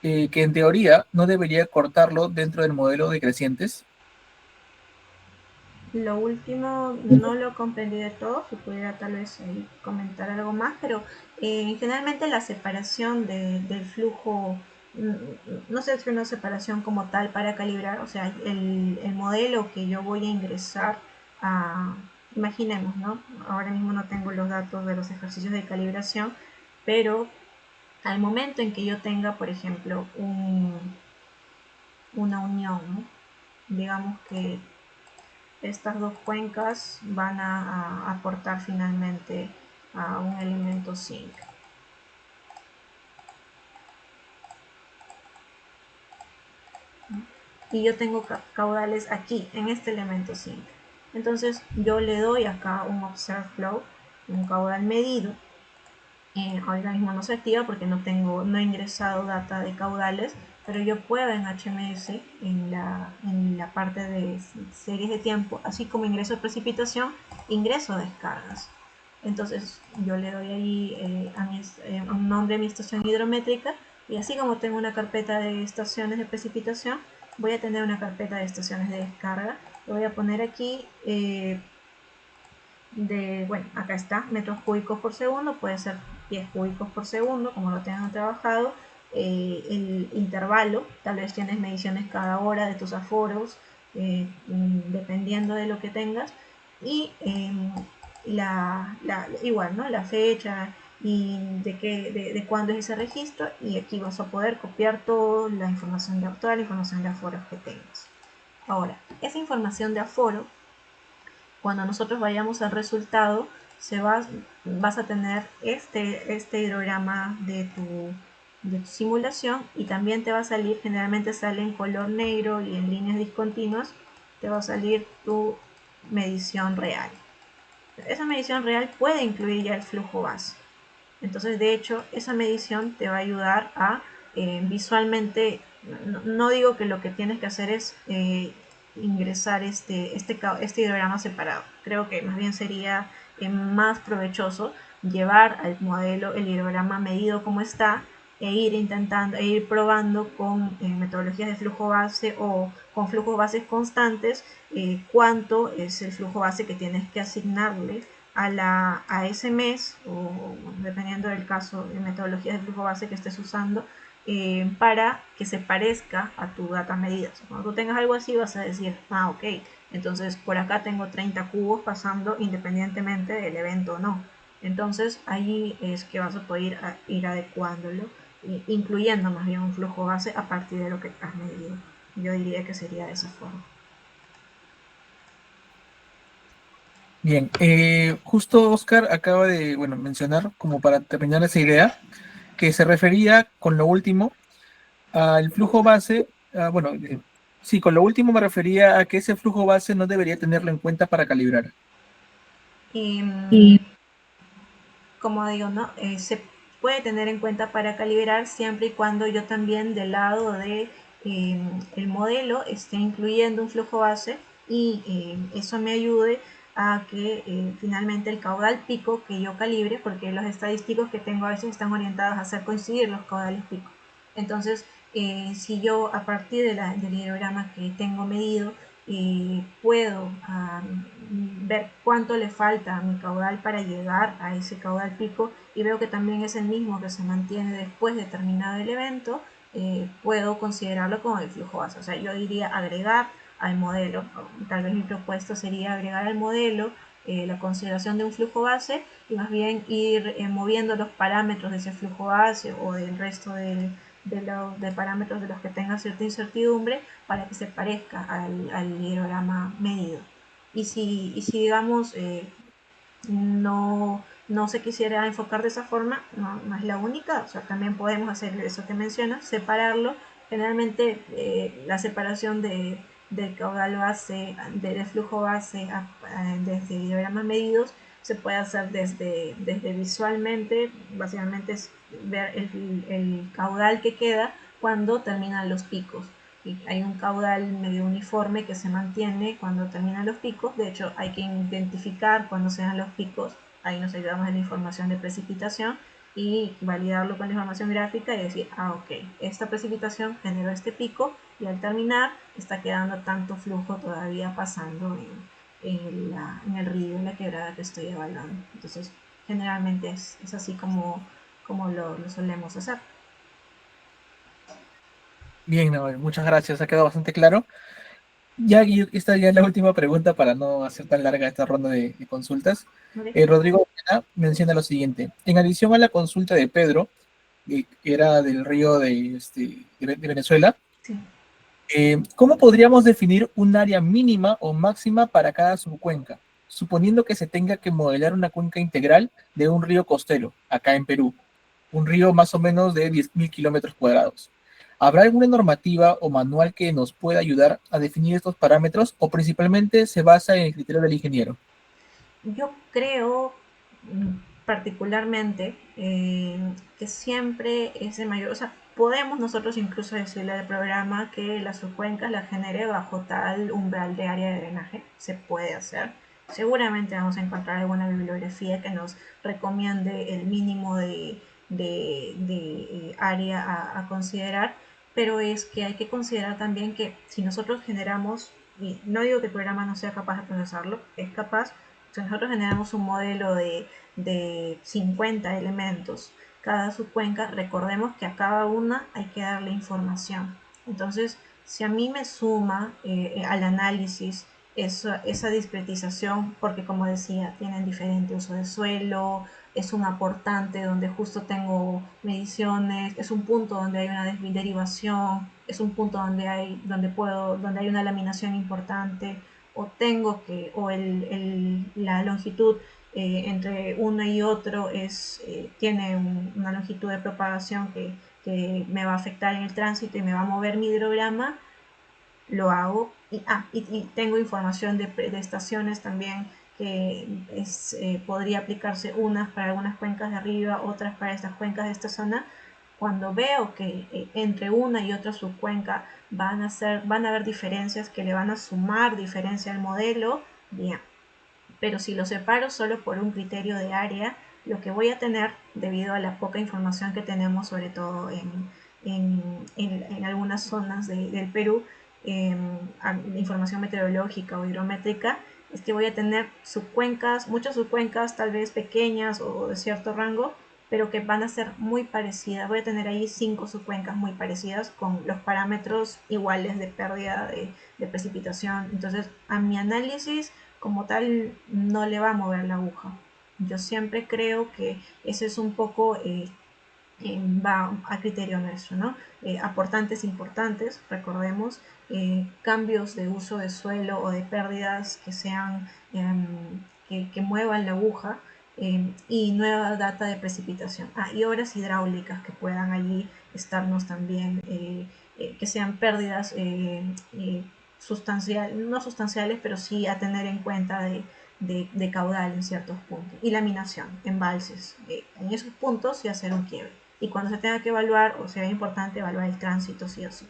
que en teoría no debería cortarlo dentro del modelo de crecientes. Lo último no lo comprendí de todo, si pudiera tal vez comentar algo más, pero generalmente la separación del flujo, no sé si una separación como tal para calibrar, o sea, el modelo que yo voy a ingresar a, imaginemos, ¿no? Ahora mismo no tengo los datos de los ejercicios de calibración, pero al momento en que yo tenga, por ejemplo, una unión, ¿no? Digamos que estas dos cuencas van a aportar finalmente a un elemento zinc. Y yo tengo caudales aquí, en este elemento zinc. Entonces yo le doy acá un observe flow, un caudal medido. Ahora mismo no se activa porque no he ingresado data de caudales, pero yo puedo en HMS, en la parte de series de tiempo, así como ingreso precipitación, ingreso descargas. Entonces yo le doy ahí a un nombre a mi estación hidrométrica, y así como tengo una carpeta de estaciones de precipitación, voy a tener una carpeta de estaciones de descarga. Lo voy a poner aquí bueno, acá está, metros cúbicos por segundo, puede ser pies cúbicos por segundo, como lo tengan trabajado. El intervalo, tal vez tienes mediciones cada hora de tus aforos, dependiendo de lo que tengas. Y igual, ¿no? La fecha y de cuándo es ese registro. Y aquí vas a poder copiar toda la información de aforos que tengas. Ahora, esa información de aforo, cuando nosotros vayamos al resultado, vas a tener este hidrograma de tu simulación, y también te va a salir, generalmente sale en color negro y en líneas discontinuas, te va a salir tu medición real. Esa medición real puede incluir ya el flujo base. Entonces, de hecho, esa medición te va a ayudar a visualmente, no digo que lo que tienes que hacer es ingresar este hidrograma separado. Creo que más bien sería más provechoso llevar al modelo el hidrograma medido como está, e ir probando con metodologías de flujo base o con flujos bases constantes, cuánto es el flujo base que tienes que asignarle a ese mes, o dependiendo del caso de metodología de flujo base que estés usando, para que se parezca a tu data medida. O sea, cuando tú tengas algo así, vas a decir, ok, entonces por acá tengo 30 cubos pasando independientemente del evento o no. Entonces ahí es que vas a poder ir adecuándolo, incluyendo más bien un flujo base a partir de lo que has medido. Yo diría que sería de esa forma. Bien, justo Oscar acaba de, bueno, mencionar, como para terminar esa idea, que se refería con lo último al flujo base. Bueno, sí, con lo último me refería a que ese flujo base no debería tenerlo en cuenta para calibrar. Y como digo, ¿no? Se puede tener en cuenta para calibrar siempre y cuando yo también del lado de el modelo esté incluyendo un flujo base, y eso me ayude a que finalmente el caudal pico que yo calibre, porque los estadísticos que tengo a veces están orientados a hacer coincidir los caudales pico. Entonces, si yo a partir del hidrograma que tengo medido puedo ver cuánto le falta a mi caudal para llegar a ese caudal pico, y veo que también es el mismo que se mantiene después de terminado el evento, puedo considerarlo como el flujo base. O sea, yo diría agregar al modelo, tal vez mi propuesta sería agregar al modelo la consideración de un flujo base, y más bien ir moviendo los parámetros de ese flujo base o del resto de parámetros de los que tenga cierta incertidumbre, para que se parezca al hidrograma medido. Y si digamos, no se quisiera enfocar de esa forma, no es la única. O sea, también podemos hacer eso que mencionas, separarlo. Generalmente la separación del caudal base, del flujo base desde hidrogramas medidos, se puede hacer desde visualmente. Básicamente es ver el caudal que queda cuando terminan los picos. Y hay un caudal medio uniforme que se mantiene cuando terminan los picos. De hecho, hay que identificar cuando se dan los picos. Ahí nos ayudamos en la información de precipitación. y validarlo con la información gráfica y decir, ok, esta precipitación generó este pico y al terminar está quedando tanto flujo todavía pasando en el río, en la quebrada que estoy evaluando. Entonces, generalmente es así como lo solemos hacer. Bien, Naval, muchas gracias, ha quedado bastante claro. Ya, y esta ya es la última pregunta para no hacer tan larga esta ronda de consultas. ¿Okay? Rodrigo menciona lo siguiente. En adición a la consulta de Pedro, que era del río de Venezuela, Sí. ¿cómo podríamos definir un área mínima o máxima para cada subcuenca? Suponiendo que se tenga que modelar una cuenca integral de un río costero, acá en Perú, un río más o menos de 10.000 kilómetros cuadrados. ¿Habrá alguna normativa o manual que nos pueda ayudar a definir estos parámetros o principalmente se basa en el criterio del ingeniero? Yo creo particularmente que siempre es de mayor, o sea, podemos nosotros incluso decirle al programa que las subcuencas las genere bajo tal umbral de área de drenaje, se puede hacer. Seguramente vamos a encontrar alguna bibliografía que nos recomiende el mínimo de área a considerar, pero es que hay que considerar también que si nosotros generamos, y no digo que el programa no sea capaz de procesarlo, es capaz, si nosotros generamos un modelo de 50 elementos, cada subcuenca, recordemos que a cada una hay que darle información. Entonces, si a mí me suma al análisis esa discretización, porque como decía, tienen diferente uso de suelo, es un aportante donde justo tengo mediciones, es un punto donde hay una derivación, es un punto donde hay una laminación importante, o tengo que, o la longitud entre uno y otro tiene una longitud de propagación que me va a afectar en el tránsito y me va a mover mi hidrograma, lo hago. Y tengo información de estaciones también que podría aplicarse unas para algunas cuencas de arriba, otras para estas cuencas de esta zona. Cuando veo que entre una y otra subcuenca van a haber diferencias que le van a sumar diferencia al modelo, bien. Pero si lo separo solo por un criterio de área, lo que voy a tener, debido a la poca información que tenemos, sobre todo en algunas zonas del Perú, información meteorológica o hidrométrica, es que voy a tener subcuencas, muchas subcuencas, tal vez pequeñas o de cierto rango, pero que van a ser muy parecidas. Voy a tener ahí 5 subcuencas muy parecidas con los parámetros iguales de pérdida de precipitación. Entonces, a mi análisis como tal no le va a mover la aguja. Yo siempre creo que ese es un poco, va a criterio nuestro, ¿no? Aportantes importantes, recordemos, cambios de uso de suelo o de pérdidas que sean, que muevan la aguja, y nueva data de precipitación. Y obras hidráulicas que puedan allí estarnos también, que sean pérdidas no sustanciales, pero sí a tener en cuenta de caudal en ciertos puntos. Y laminación, embalses, en esos puntos y hacer un quiebre. Y cuando se tenga que evaluar, o sea, es importante evaluar el tránsito sí o sí.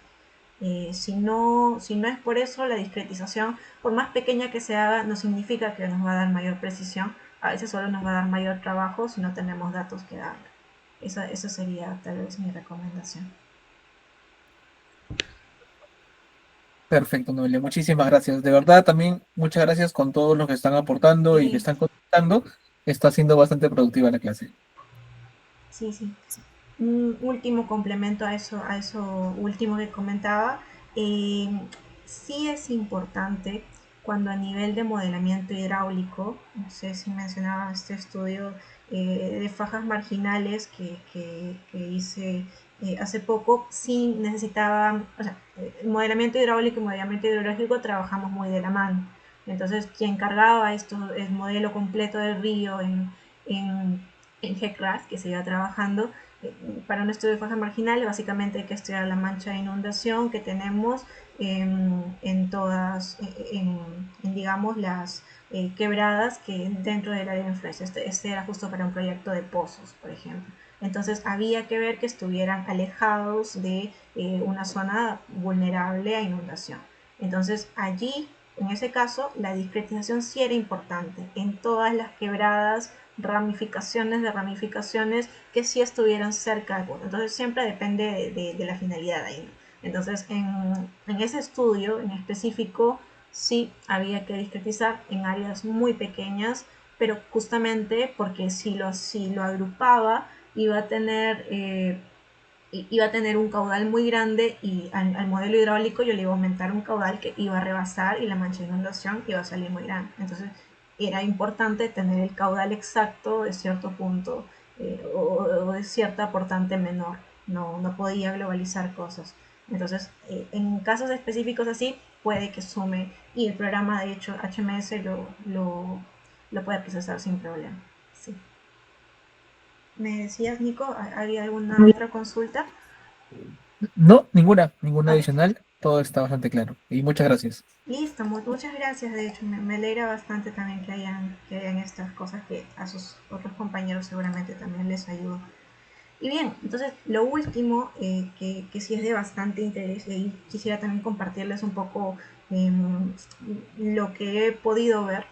Si no es por eso, la discretización, por más pequeña que se haga, no significa que nos va a dar mayor precisión. A veces solo nos va a dar mayor trabajo si no tenemos datos que darle. Esa sería tal vez mi recomendación. Perfecto, Noelia. Muchísimas gracias. De verdad, también muchas gracias con todos los que están aportando y que Sí, están contestando. Está siendo bastante productiva la clase. sí, sí. Un último complemento a eso último que comentaba, eh, sí es importante cuando a nivel de modelamiento hidráulico, no sé si mencionaba este estudio de fajas marginales que hice hace poco, sí necesitaba, o sea, modelamiento hidráulico y modelamiento hidrológico trabajamos muy de la mano. Entonces, quien cargaba esto, el modelo completo del río en, en GECRAS, que se iba trabajando, para un estudio de fajas marginales, básicamente hay que estudiar la mancha de inundación que tenemos en todas, digamos, las quebradas que dentro del área de influencia. Este era justo para un proyecto de pozos, por ejemplo. Entonces había que ver que estuvieran alejados de una zona vulnerable a inundación. Entonces allí, en ese caso, la discretización sí era importante en todas las quebradas ramificaciones de ramificaciones que sí estuvieran cerca de uno. Entonces siempre depende de la finalidad ahí, ¿no? Entonces en ese estudio en específico sí había que discretizar en áreas muy pequeñas, pero justamente porque si lo agrupaba iba a tener un caudal muy grande y al modelo hidráulico yo le iba a aumentar un caudal que iba a rebasar y la mancha de inundación iba a salir muy grande. Entonces era importante tener el caudal exacto de cierto punto o de cierta aportante menor. No podía globalizar cosas. Entonces, en casos específicos así, puede que sume y el programa, de hecho, HMS lo puede procesar sin problema. Sí. ¿Me decías, Nico? ¿Había alguna otra consulta? No, ninguna Ok. adicional. Todo está bastante claro. Y muchas gracias. Listo, muchas gracias. De hecho, me alegra bastante también que hayan estas cosas que a sus otros compañeros seguramente también les ayudó. Y bien, entonces lo último que sí es de bastante interés y quisiera también compartirles un poco lo que he podido ver,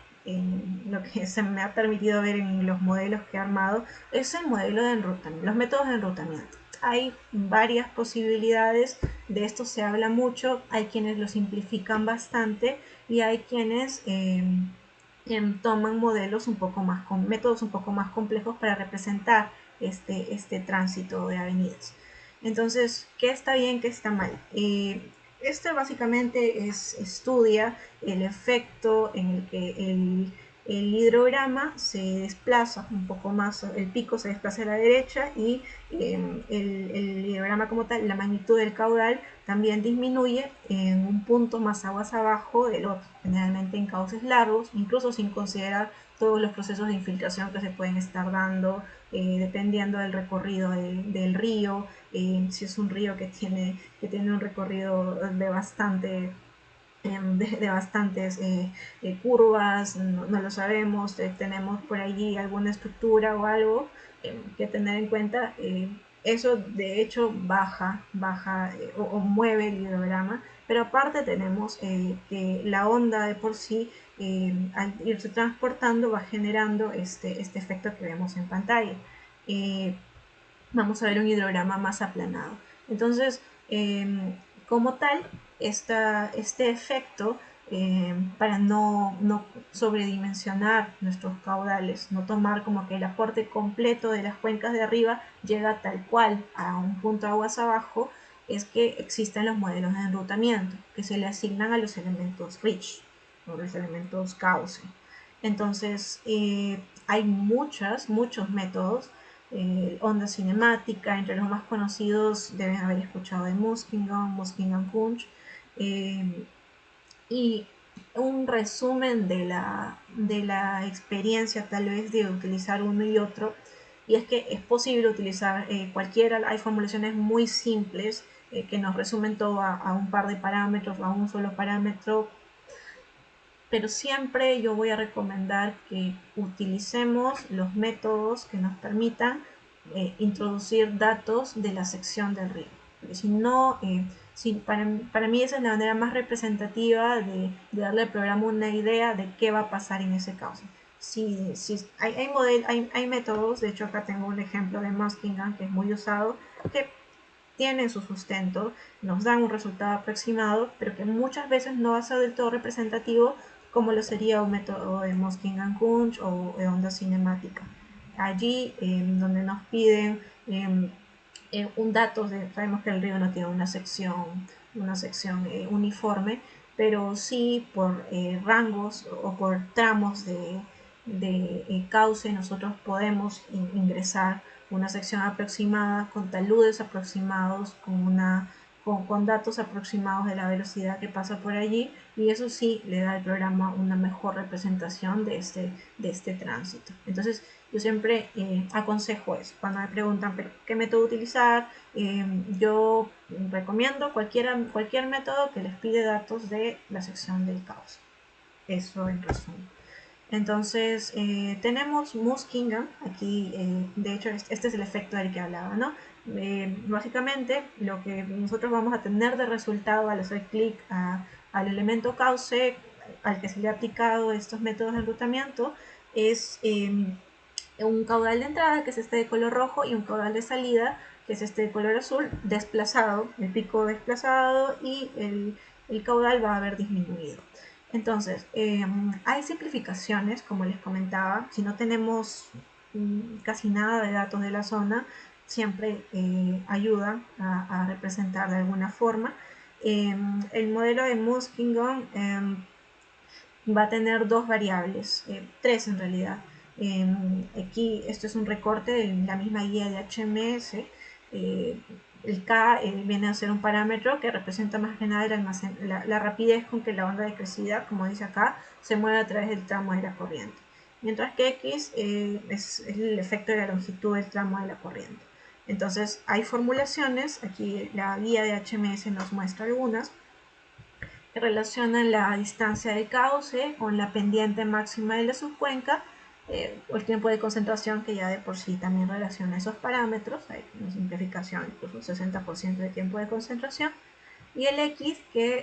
lo que se me ha permitido ver en los modelos que he armado, es el modelo de enrutamiento, los métodos de enrutamiento. Hay varias posibilidades, de esto se habla mucho, hay quienes lo simplifican bastante y hay quienes toman modelos un poco más con métodos un poco más complejos para representar este tránsito de avenidas. Entonces, ¿qué está bien, qué está mal? Este básicamente estudia el efecto en el que el hidrograma se desplaza un poco más, el pico se desplaza a la derecha y el hidrograma como tal, la magnitud del caudal también disminuye en un punto más aguas abajo del otro, generalmente en cauces largos, incluso sin considerar todos los procesos de infiltración que se pueden estar dando dependiendo del recorrido del río, si es un río que tiene un recorrido de bastante de bastantes curvas, no lo sabemos, tenemos por allí alguna estructura o algo que tener en cuenta. Eso de hecho baja o mueve el hidrograma, pero aparte tenemos que la onda de por sí, al irse transportando, va generando este efecto que vemos en pantalla. Eh, Vamos a ver un hidrograma más aplanado. Entonces, como tal, este efecto, para no sobredimensionar nuestros caudales, no tomar como que el aporte completo de las cuencas de arriba llega tal cual a un punto de aguas abajo, es que existen los modelos de enrutamiento que se le asignan a los elementos rich o los elementos cauce. Entonces, hay muchos métodos onda cinemática, entre los más conocidos deben haber escuchado de Muskingum Punch, y un resumen de la experiencia tal vez de utilizar uno y otro, y es que es posible utilizar cualquiera, hay formulaciones muy simples que nos resumen todo a un par de parámetros, a un solo parámetro, pero siempre yo voy a recomendar que utilicemos los métodos que nos permitan introducir datos de la sección del río. Porque si no, para mí esa es la manera más representativa de darle al programa una idea de qué va a pasar en ese caso. Si hay métodos, de hecho acá tengo un ejemplo de Muskingum que es muy usado, que tienen su sustento, nos dan un resultado aproximado, pero que muchas veces no va a ser del todo representativo como lo sería un método de Moskington-Kunz o de onda cinemática. Allí donde nos piden un dato, sabemos que el río no tiene una sección uniforme, pero sí por rangos o por tramos de cauce nosotros podemos ingresar una sección aproximada con taludes aproximados, con datos aproximados de la velocidad que pasa por allí, y eso sí le da al programa una mejor representación de este tránsito. Entonces yo siempre aconsejo eso. Cuando me preguntan qué método utilizar, yo recomiendo cualquier método que les pide datos de la sección del caos. Eso en resumen. Entonces, tenemos Muskingum, aquí, de hecho, este es el efecto del que hablaba, ¿no? Básicamente, lo que nosotros vamos a tener de resultado al hacer clic al elemento cauce al que se le ha aplicado estos métodos de enrutamiento es un caudal de entrada, que es este de color rojo, y un caudal de salida, que es este de color azul, desplazado, el pico desplazado y el caudal va a haber disminuido. Entonces, hay simplificaciones, como les comentaba, si no tenemos casi nada de datos de la zona, siempre ayuda a representar de alguna forma. El modelo de Muskingum va a tener dos variables, tres en realidad. Aquí esto es un recorte de la misma guía de HMS. El K viene a ser un parámetro que representa más que nada la rapidez con que la onda de crecida, como dice acá, se mueve a través del tramo de la corriente. Mientras que X es el efecto de la longitud del tramo de la corriente. Entonces hay formulaciones, aquí la guía de HMS nos muestra algunas, que relacionan la distancia de cauce con la pendiente máxima de la subcuenca, o el tiempo de concentración, que ya de por sí también relaciona esos parámetros. Hay una simplificación, incluso un 60% de tiempo de concentración, y el X, que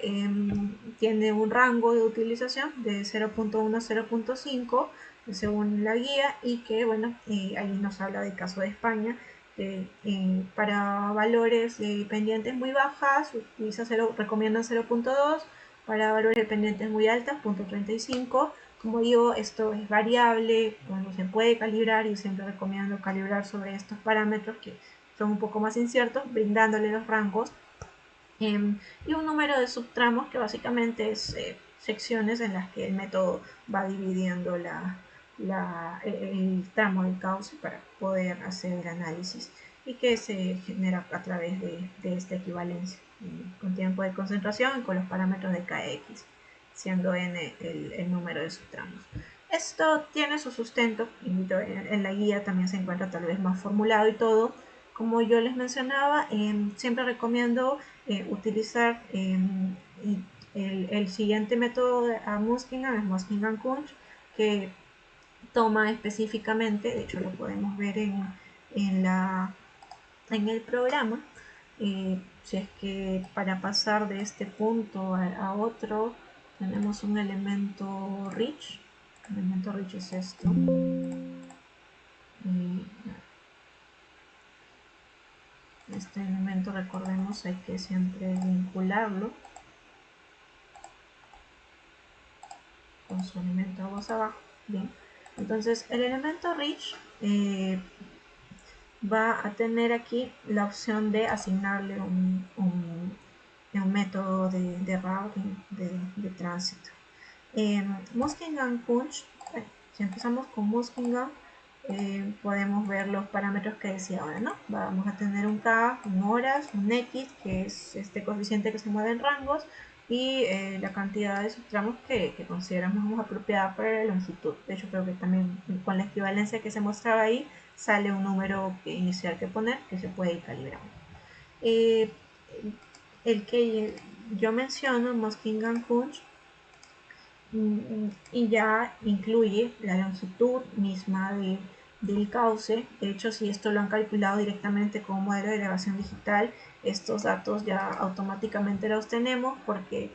tiene un rango de utilización de 0.1 a 0.5 según la guía, y que bueno, ahí nos habla del caso de España. Para valores de pendientes muy bajas recomiendan 0.2, para valores de pendientes muy altas 0.35. Como digo, esto es variable, bueno, se puede calibrar, y siempre recomiendo calibrar sobre estos parámetros que son un poco más inciertos, brindándole los rangos, y un número de subtramos, que básicamente es secciones en las que el método va dividiendo el tramo del cauce para poder hacer el análisis, y que se genera a través de esta equivalencia con tiempo de concentración y con los parámetros de Kx, siendo n el número de subtramos. Esto tiene su sustento, en la guía también se encuentra tal vez más formulado y todo. Como yo les mencionaba, siempre recomiendo utilizar el siguiente método a Muskingum, es Muskingum-Kunc, que toma específicamente, de hecho lo podemos ver en el programa, si es que para pasar de este punto a otro tenemos un elemento rich. El elemento rich es esto. Este elemento, recordemos, hay que siempre vincularlo con su elemento aguas abajo. Bien, entonces el elemento rich va a tener aquí la opción de asignarle un método de routing, de tránsito. Muskingum-Kunc, si empezamos con Muskingum, podemos ver los parámetros que decía ahora, ¿no? Vamos a tener un K en horas, un X, que es este coeficiente que se mueve en rangos, y la cantidad de subtramos que consideramos más apropiada para la longitud. De hecho, creo que también con la equivalencia que se mostraba ahí, sale un número inicial que poner, que se puede ir calibrando. El que yo menciono, Muskingum-Kunc, y ya incluye la longitud misma del cauce. De hecho, si esto lo han calculado directamente con un modelo de elevación digital, estos datos ya automáticamente los tenemos, porque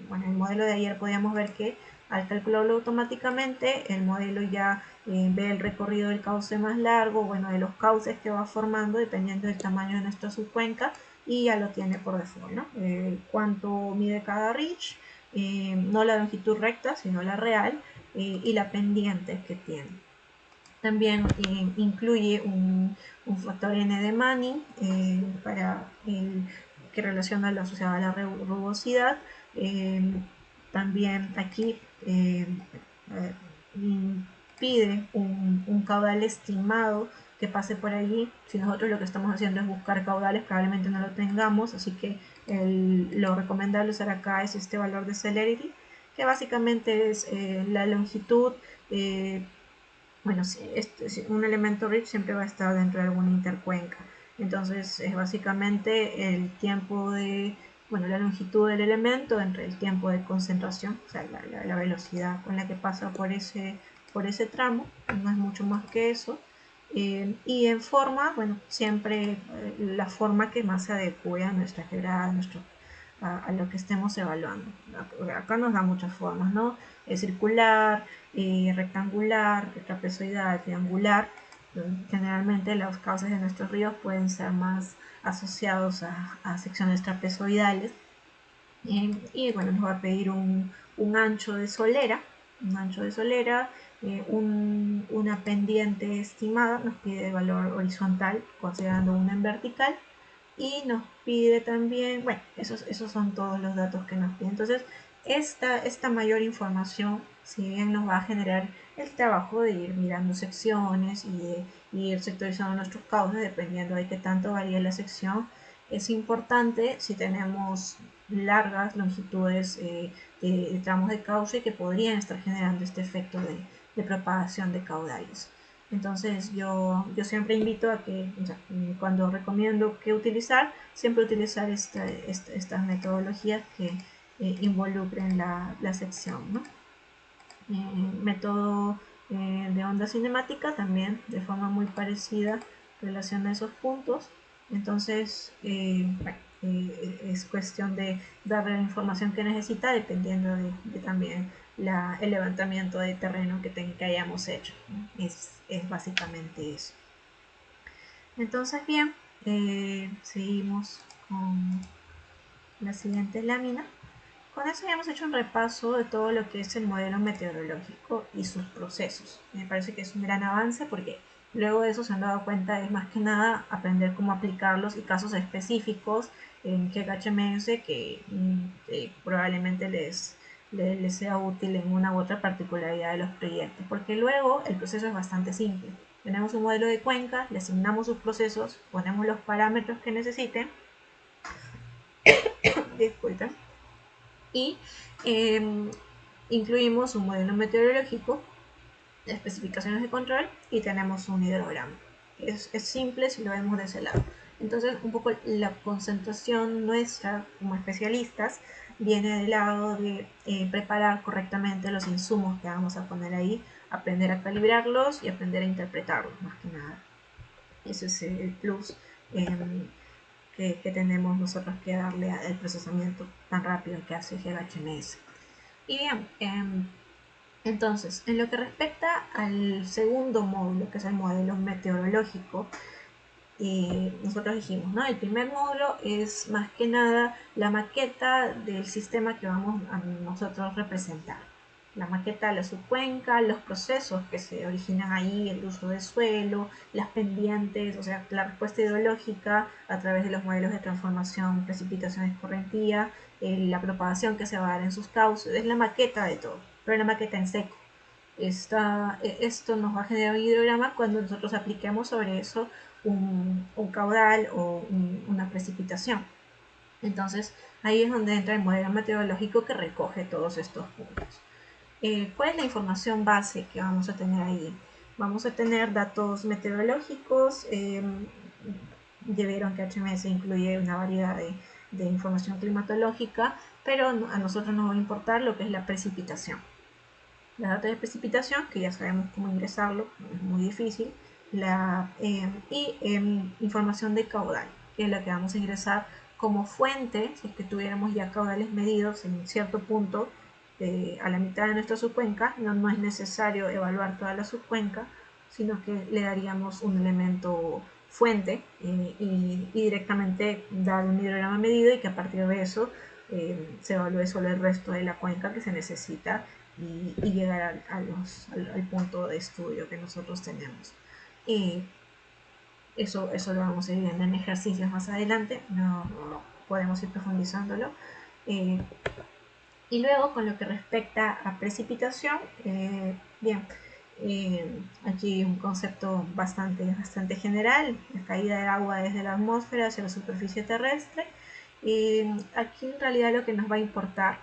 bueno, el modelo de ayer podíamos ver que al calcularlo automáticamente, el modelo ya ve el recorrido del cauce más largo, bueno, de los cauces que va formando dependiendo del tamaño de nuestra subcuenca, y ya lo tiene por default, ¿no? Cuánto mide cada reach, no la longitud recta, sino la real, y la pendiente que tiene. También incluye un factor n de Manning que relaciona lo asociado a la rugosidad. También aquí pide un caudal estimado que pase por allí. Si nosotros lo que estamos haciendo es buscar caudales, probablemente no lo tengamos, así que lo recomendable usar acá es este valor de celerity, que básicamente es la longitud. Bueno, un elemento rich siempre va a estar dentro de alguna intercuenca. Entonces es básicamente el tiempo la longitud del elemento entre el tiempo de concentración, o sea, la velocidad con la que pasa por ese tramo, no es mucho más que eso. Y en forma, bueno, siempre la forma que más se adecue a nuestra quebrada, lo que estemos evaluando. Acá nos da muchas formas, ¿no? Circular, rectangular, trapezoidal, triangular. Generalmente los cauces de nuestros ríos pueden ser más asociados a secciones trapezoidales. Y bueno, nos va a pedir un ancho de solera, una pendiente estimada, nos pide el valor horizontal considerando una en vertical, y nos pide también, bueno, esos son todos los datos que nos pide. Entonces, esta mayor información, si bien nos va a generar el trabajo de ir mirando secciones y de ir sectorizando nuestros cauces dependiendo de qué tanto varía la sección, es importante si tenemos largas longitudes de tramos de cauce que podrían estar generando este efecto de propagación de caudales. Entonces yo siempre invito a que, o sea, cuando recomiendo qué utilizar, siempre utilizar estas metodologías que involucren la sección, ¿no? Método de onda cinemática también de forma muy parecida relaciona esos puntos. Entonces, bueno, es cuestión de darle la información que necesita dependiendo de también el levantamiento de terreno que hayamos hecho. Es básicamente eso. Entonces, bien, seguimos con la siguiente lámina. Con eso ya hemos hecho un repaso de todo lo que es el modelo meteorológico y sus procesos. Me parece que es un gran avance porque luego de eso se han dado cuenta es más que nada aprender cómo aplicarlos y casos específicos en GHMS que probablemente les sea útil en una u otra particularidad de los proyectos, porque luego el proceso es bastante simple. Tenemos un modelo de cuenca, le asignamos sus procesos, ponemos los parámetros que necesiten, disculpen, y incluimos un modelo meteorológico, especificaciones de control y tenemos un hidrograma. Es simple si lo vemos de ese lado. Entonces, un poco la concentración nuestra como especialistas viene del lado de preparar correctamente los insumos que vamos a poner ahí, aprender a calibrarlos y aprender a interpretarlos, más que nada. Ese es el plus que tenemos nosotros que darle al procesamiento tan rápido que hace GHMS. Y bien, entonces, en lo que respecta al segundo módulo, que es el modelo meteorológico, nosotros dijimos, ¿no? El primer módulo es más que nada la maqueta del sistema que vamos a nosotros representar. La maqueta de la subcuenca, los procesos que se originan ahí, el uso del suelo, las pendientes, o sea, la respuesta hidrológica a través de los modelos de transformación, precipitación, escorrentía, la propagación que se va a dar en sus cauces, es la maqueta de todo, pero la maqueta en seco. Esto nos va a generar un hidrograma cuando nosotros apliquemos sobre eso un caudal o una precipitación. Entonces ahí es donde entra el modelo meteorológico que recoge todos estos puntos. ¿Cuál es la información base que vamos a tener ahí? Vamos a tener datos meteorológicos. Ya vieron que HMS incluye una variedad de información climatológica, pero a nosotros nos va a importar lo que es la precipitación. La data de precipitación, que ya sabemos cómo ingresarlo, es muy difícil, información de caudal, que es la que vamos a ingresar como fuente, si es que tuviéramos ya caudales medidos en cierto punto a la mitad de nuestra subcuenca, no es necesario evaluar toda la subcuenca, sino que le daríamos un elemento fuente y directamente dar un hidrograma medido y que a partir de eso se evalúe solo el resto de la cuenca que se necesita y llegar al punto de estudio que nosotros tenemos. Y eso lo vamos a ir viendo en ejercicios más adelante, no podemos ir profundizándolo. Y luego con lo que respecta a precipitación, bien, aquí un concepto bastante general, la caída de agua desde la atmósfera hacia la superficie terrestre. Aquí en realidad lo que nos va a importar,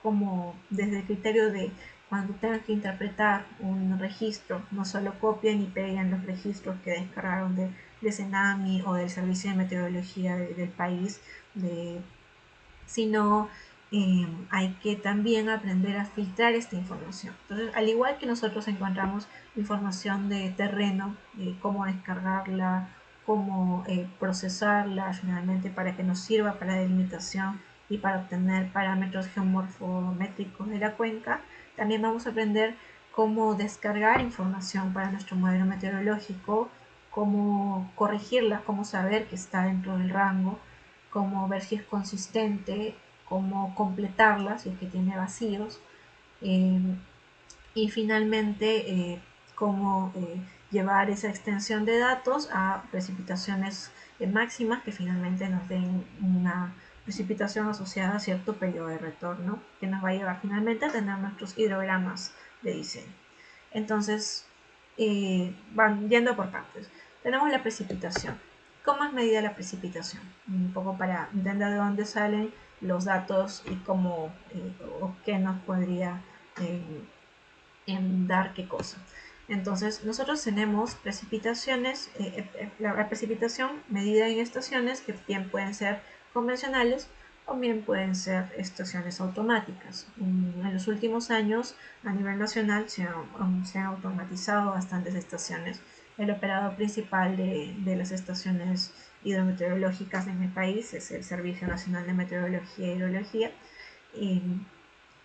como desde el criterio de cuando tengan que interpretar un registro, no solo copien y peguen los registros que descargaron de Cenami o del Servicio de Meteorología del país, sino hay que también aprender a filtrar esta información. Entonces, al igual que nosotros encontramos información de terreno, cómo descargarla, cómo procesarla finalmente para que nos sirva para la delimitación y para obtener parámetros geomorfométricos de la cuenca. También vamos a aprender cómo descargar información para nuestro modelo meteorológico, cómo corregirla, cómo saber que está dentro del rango, cómo ver si es consistente, cómo completarla si es que tiene vacíos. Eh, y finalmente cómo llevar esa extensión de datos a precipitaciones máximas que finalmente nos den una precipitación asociada a cierto periodo de retorno que nos va a llevar finalmente a tener nuestros hidrogramas de diseño. Entonces, van yendo por partes. Tenemos la precipitación. ¿Cómo es medida la precipitación? Un poco para entender de dónde salen los datos y cómo o qué nos podría en dar qué cosa. Entonces, nosotros tenemos precipitaciones, la precipitación medida en estaciones que bien pueden ser convencionales o bien pueden ser estaciones automáticas. En los últimos años, a nivel nacional, se han automatizado bastantes estaciones. El operador principal de las estaciones hidrometeorológicas en el país es el Servicio Nacional de Meteorología e Hidrología.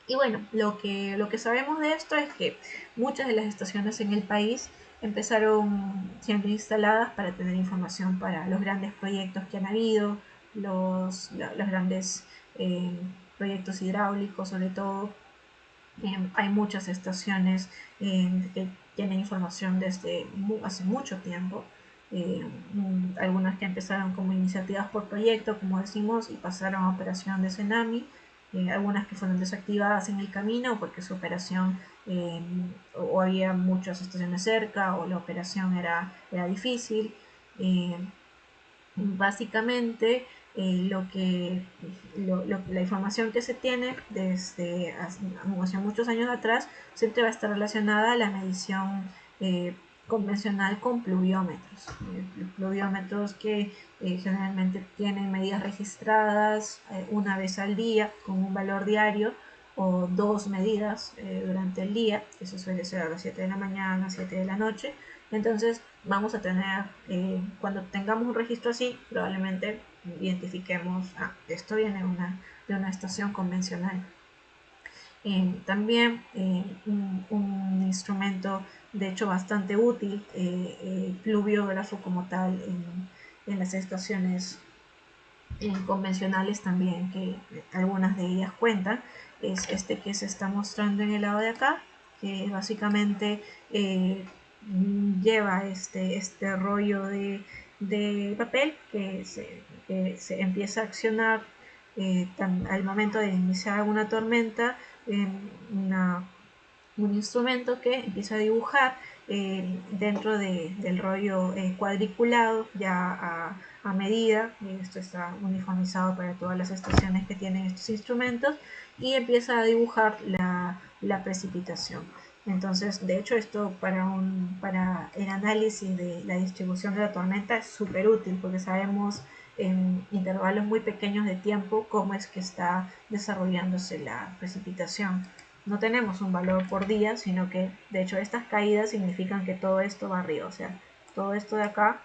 Y bueno, lo que sabemos de esto es que muchas de las estaciones en el país empezaron siendo instaladas para tener información para los grandes proyectos que han habido, los grandes eh, proyectos hidráulicos sobre todo. Hay muchas estaciones que tienen información desde hace mucho tiempo. Algunas que empezaron como iniciativas por proyecto, como decimos, y pasaron a operación de Tsunami. Algunas que fueron desactivadas en el camino porque su operación o había muchas estaciones cerca o la operación era difícil. Eh, Básicamente, la información que se tiene desde hace muchos años atrás siempre va a estar relacionada a la medición convencional con pluviómetros. Pluviómetros que generalmente tienen medidas registradas una vez al día con un valor diario o dos medidas durante el día, eso suele ser a las 7 de la mañana, 7 de la noche. Entonces vamos a tener, cuando tengamos un registro así, probablemente identifiquemos, esto viene de una estación convencional. También un instrumento de hecho bastante útil, pluviógrafo como tal en las estaciones convencionales también, que algunas de ellas cuentan, es este que se está mostrando en el lado de acá, que básicamente lleva este rollo de papel que se empieza a accionar al momento de iniciar una tormenta, una un instrumento que empieza a dibujar dentro del rollo cuadriculado ya a medida, y esto está uniformizado para todas las estaciones que tienen estos instrumentos, y empieza a dibujar la precipitación. Entonces, de hecho, esto para el análisis de la distribución de la tormenta es súper útil porque sabemos en intervalos muy pequeños de tiempo cómo es que está desarrollándose la precipitación. No tenemos un valor por día, sino que de hecho estas caídas significan que todo esto va arriba, o sea, todo esto de acá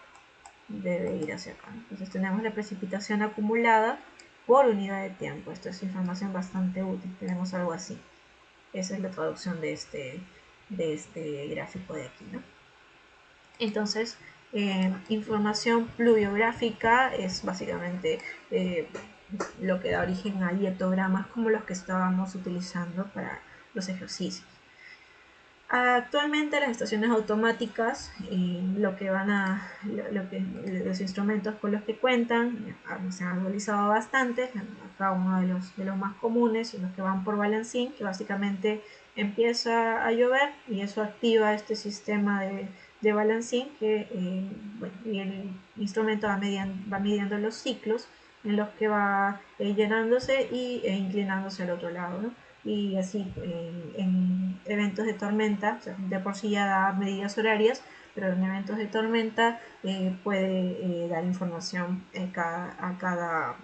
debe ir hacia acá. Entonces tenemos la precipitación acumulada por unidad de tiempo. Esto es información bastante útil, tenemos algo así. Esa es la traducción de este gráfico de aquí, ¿no? Entonces, información pluviográfica es básicamente lo que da origen a dietogramas como los que estábamos utilizando para los ejercicios. Actualmente las estaciones automáticas, los instrumentos con los que cuentan se han actualizado bastante. Acá uno de los más comunes, los que van por balancín, que básicamente empieza a llover y eso activa este sistema de balancín y el instrumento va midiendo los ciclos en los que va llenándose e inclinándose al otro lado, ¿no? Y así en eventos de tormenta, o sea, de por sí ya da medidas horarias, pero en eventos de tormenta puede dar información a cada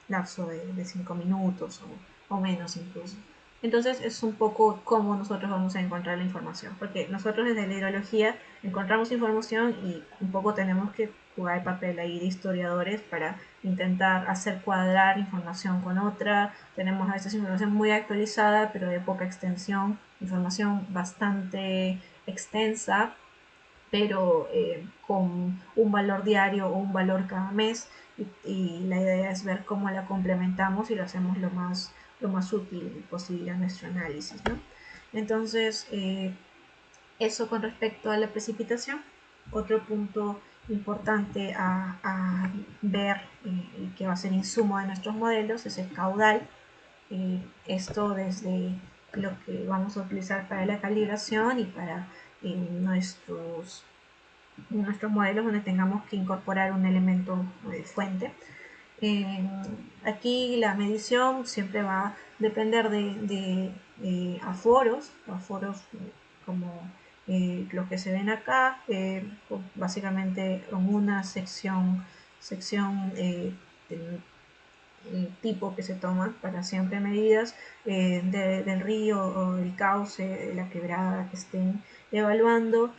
lapso de 5 minutos o menos incluso. Entonces es un poco cómo nosotros vamos a encontrar la información, porque nosotros desde la hidrología encontramos información y un poco tenemos que jugar el papel ahí de historiadores para intentar hacer cuadrar información con otra. Tenemos a veces información muy actualizada, pero de poca extensión, información bastante extensa, pero con un valor diario o un valor cada mes, y la idea es ver cómo la complementamos y lo hacemos lo más útil posible a nuestro análisis, ¿no? Entonces, eso con respecto a la precipitación. Otro punto importante a ver y que va a ser insumo de nuestros modelos es el caudal. Esto desde lo que vamos a utilizar para la calibración y para nuestros modelos donde tengamos que incorporar un elemento de fuente. Aquí la medición siempre va a depender de aforos como los que se ven acá, básicamente en una sección el tipo que se toma para siempre medidas del río o del cauce, de la quebrada que estén evaluando.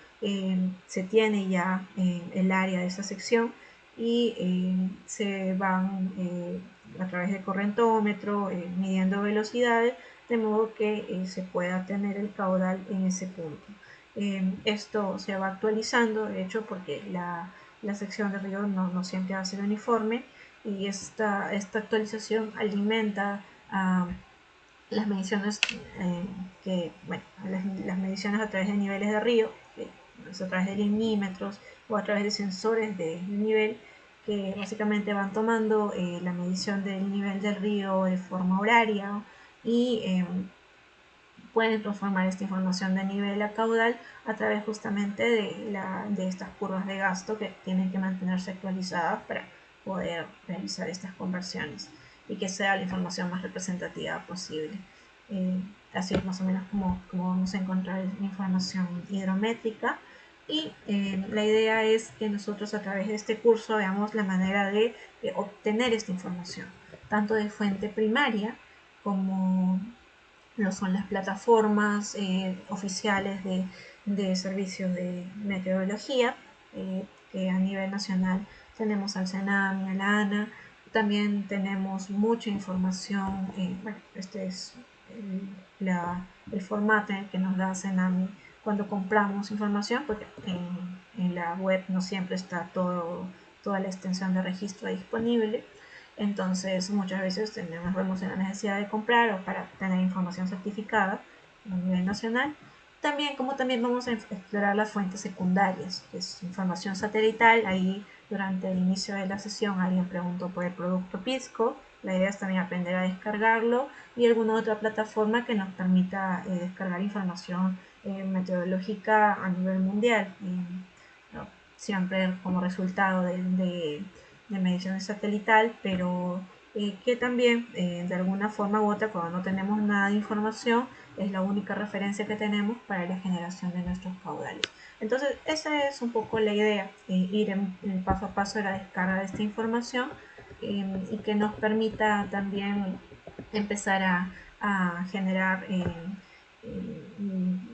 Se tiene ya el área de esa sección y se van a través de correntómetro midiendo velocidades, de modo que se pueda tener el caudal en ese punto. Esto se va actualizando, de hecho, porque la sección de río no siempre va a ser uniforme, y esta actualización alimenta a las mediciones las mediciones a través de niveles de río, que es a través de limímetros o a través de sensores de nivel, que básicamente van tomando la medición del nivel del río de forma horaria y pueden transformar esta información de nivel a caudal a través justamente de estas curvas de gasto que tienen que mantenerse actualizadas para poder realizar estas conversiones y que sea la información más representativa posible. Así es más o menos como vamos a encontrar información hidrométrica, y la idea es que nosotros a través de este curso veamos la manera de obtener esta información, tanto de fuente primaria como no son las plataformas oficiales de servicios de meteorología, que a nivel nacional tenemos al CENAMI, a la ANA. También tenemos mucha información, bueno, este es el formato en el que nos da CENAMI cuando compramos información, porque en la web no siempre está toda la extensión de registro disponible. Entonces muchas veces nos vemos en la necesidad de comprar o para tener información certificada a nivel nacional. También vamos a explorar las fuentes secundarias, que es información satelital. Ahí durante el inicio de la sesión alguien preguntó por el producto Pisco. La idea es también aprender a descargarlo, y alguna otra plataforma que nos permita descargar información meteorológica a nivel mundial, ¿no? Siempre como resultado de medición satelital, pero que también de alguna forma u otra, cuando no tenemos nada de información, es la única referencia que tenemos para la generación de nuestros caudales. Entonces esa es un poco la idea, ir en paso a paso de la descarga de esta información, y que nos permita también empezar a generar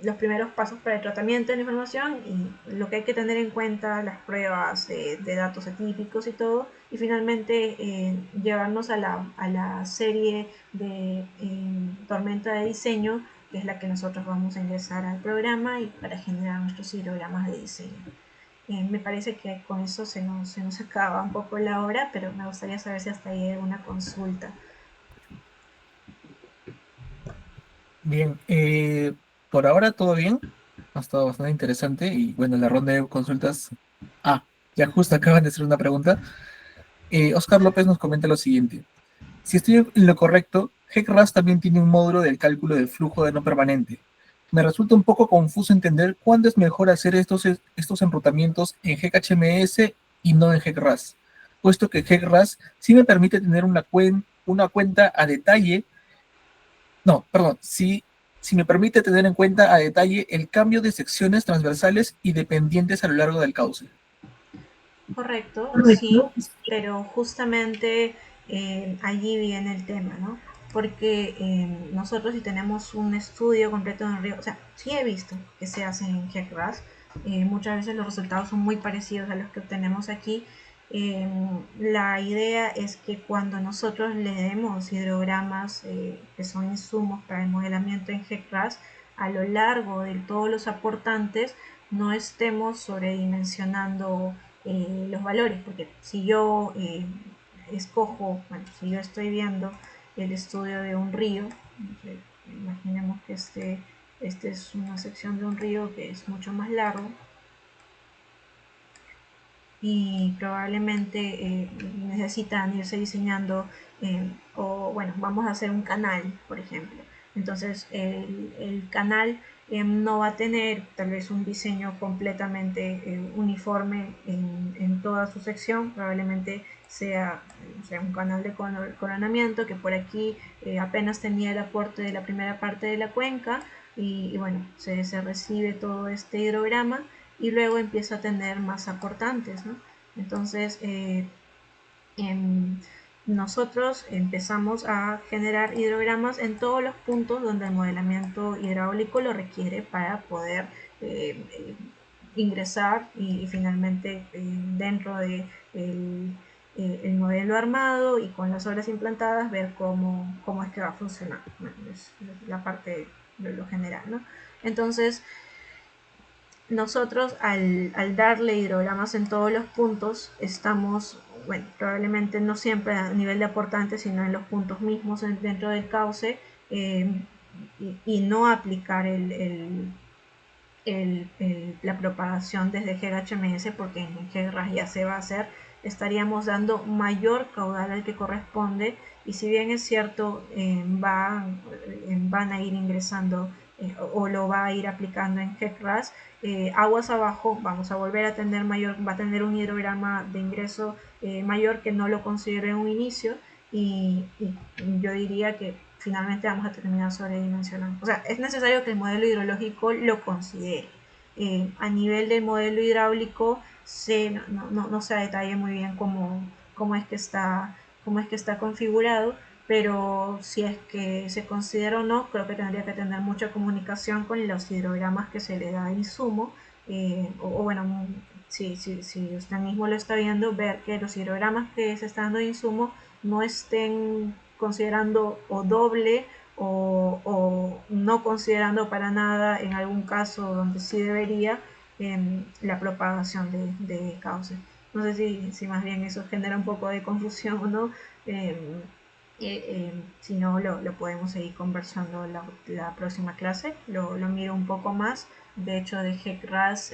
los primeros pasos para el tratamiento de la información, y lo que hay que tener en cuenta, las pruebas de datos atípicos y todo, y finalmente llevarnos a la serie de tormenta de diseño, que es la que nosotros vamos a ingresar al programa y para generar nuestros hidrogramas de diseño. Me parece que con eso se nos acaba un poco la hora, pero me gustaría saber si hasta ahí hay alguna consulta. Bien, por ahora todo bien, ha estado bastante interesante y bueno, la ronda de consultas. Ah, ya justo acaban de hacer una pregunta. Oscar López nos comenta lo siguiente. Si estoy en lo correcto, GEC-RAS también tiene un módulo del cálculo del flujo de no permanente. Me resulta un poco confuso entender cuándo es mejor hacer estos enrutamientos en GEC-HMS y no en GEC-RAS, puesto que GEC-RAS sí me permite tener una cuenta a detalle. No, perdón, si me permite tener en cuenta a detalle el cambio de secciones transversales y dependientes a lo largo del cauce. Correcto, sí, pero justamente allí viene el tema, ¿no? Porque nosotros si tenemos un estudio completo en río, o sea, sí he visto que se hace en GECRAS, muchas veces los resultados son muy parecidos a los que obtenemos aquí. La idea es que cuando nosotros le demos hidrogramas que son insumos para el modelamiento en GECRAS, a lo largo de todos los aportantes no estemos sobredimensionando los valores, porque si yo escojo, bueno, si yo estoy viendo el estudio de un río, no sé, imaginemos que este es una sección de un río que es mucho más largo, y probablemente necesitan irse diseñando o bueno, vamos a hacer un canal, por ejemplo. Entonces el canal no va a tener tal vez un diseño completamente uniforme en toda su sección, probablemente sea un canal de coronamiento que por aquí apenas tenía el aporte de la primera parte de la cuenca y bueno, se recibe todo este hidrograma y luego empieza a tener más aportantes, ¿no? Entonces, nosotros empezamos a generar hidrogramas en todos los puntos donde el modelamiento hidráulico lo requiere para poder eh, ingresar y finalmente dentro de el modelo armado y con las obras implantadas ver cómo es que va a funcionar. Bueno, es la parte de lo general, ¿no? Entonces, nosotros al darle hidrogramas en todos los puntos estamos, bueno, probablemente no siempre a nivel de aportante, sino en los puntos mismos dentro del cauce y no aplicar la propagación desde GHMS porque en GRAS ya se va a hacer, estaríamos dando mayor caudal al que corresponde y si bien es cierto van a ir ingresando o lo va a ir aplicando en GECRAS, aguas abajo vamos a volver a tener va a tener un hidrograma de ingreso mayor que no lo considero en un inicio y yo diría que finalmente vamos a terminar sobredimensionando. O sea, es necesario que el modelo hidrológico lo considere. A nivel del modelo hidráulico no se detalle muy bien cómo es que está configurado, pero si es que se considera o no, creo que tendría que tener mucha comunicación con los hidrogramas que se le da de insumo, o bueno, si usted mismo lo está viendo, ver que los hidrogramas que se están dando de insumo no estén considerando o doble o no considerando para nada en algún caso donde sí debería la propagación de cauces. No sé si más bien eso genera un poco de confusión o no. Si no, lo podemos seguir conversando la próxima clase. Lo miro un poco más. De hecho, de GECRAS,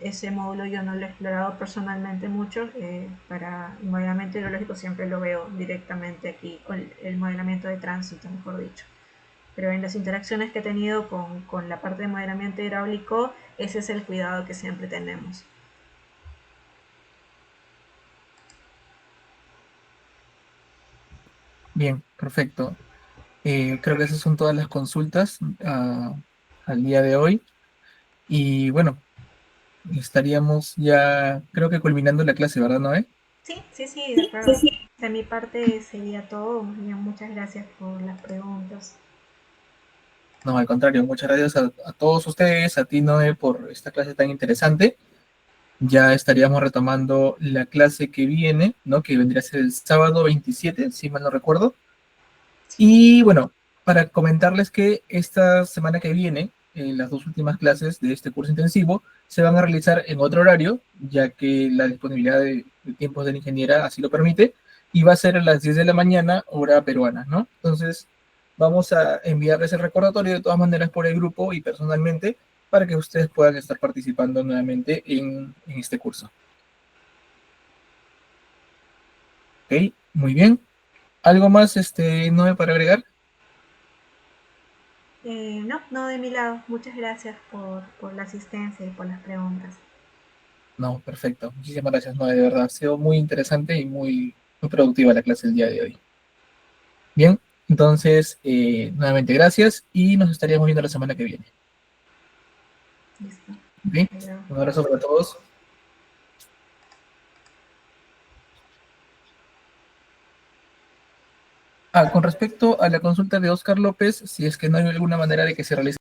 ese módulo yo no lo he explorado personalmente mucho. Para el modelamiento hidrológico siempre lo veo directamente aquí, con el modelamiento de tránsito, mejor dicho. Pero en las interacciones que he tenido con la parte de modelamiento hidráulico, ese es el cuidado que siempre tenemos. Bien, perfecto. Creo que esas son todas las consultas al día de hoy. Y bueno, estaríamos ya, creo que culminando la clase, ¿verdad, Noé? Sí, de acuerdo. De mi parte sería todo. Muchas gracias por las preguntas. No, al contrario, muchas gracias a todos ustedes, a ti, Noé, por esta clase tan interesante. Ya estaríamos retomando la clase que viene, ¿no? Que vendría a ser el sábado 27, si mal no recuerdo. Y bueno, para comentarles que esta semana que viene, las dos últimas clases de este curso intensivo se van a realizar en otro horario, ya que la disponibilidad de tiempos de la ingeniera así lo permite, y va a ser a las 10 de la mañana, hora peruana, ¿no? Entonces, vamos a enviarles el recordatorio de todas maneras por el grupo y personalmente para que ustedes puedan estar participando nuevamente en este curso. ¿Ok? Muy bien. ¿Algo más, Noé, para agregar? No de mi lado. Muchas gracias por la asistencia y por las preguntas. No, perfecto. Muchísimas gracias, no, de verdad. Ha sido muy interesante y muy productiva la clase el día de hoy. Bien, entonces, nuevamente gracias y nos estaríamos viendo la semana que viene. Listo. ¿Ok? Adiós. Un abrazo para todos. Con respecto a la consulta de Oscar López, si es que no hay alguna manera de que se realice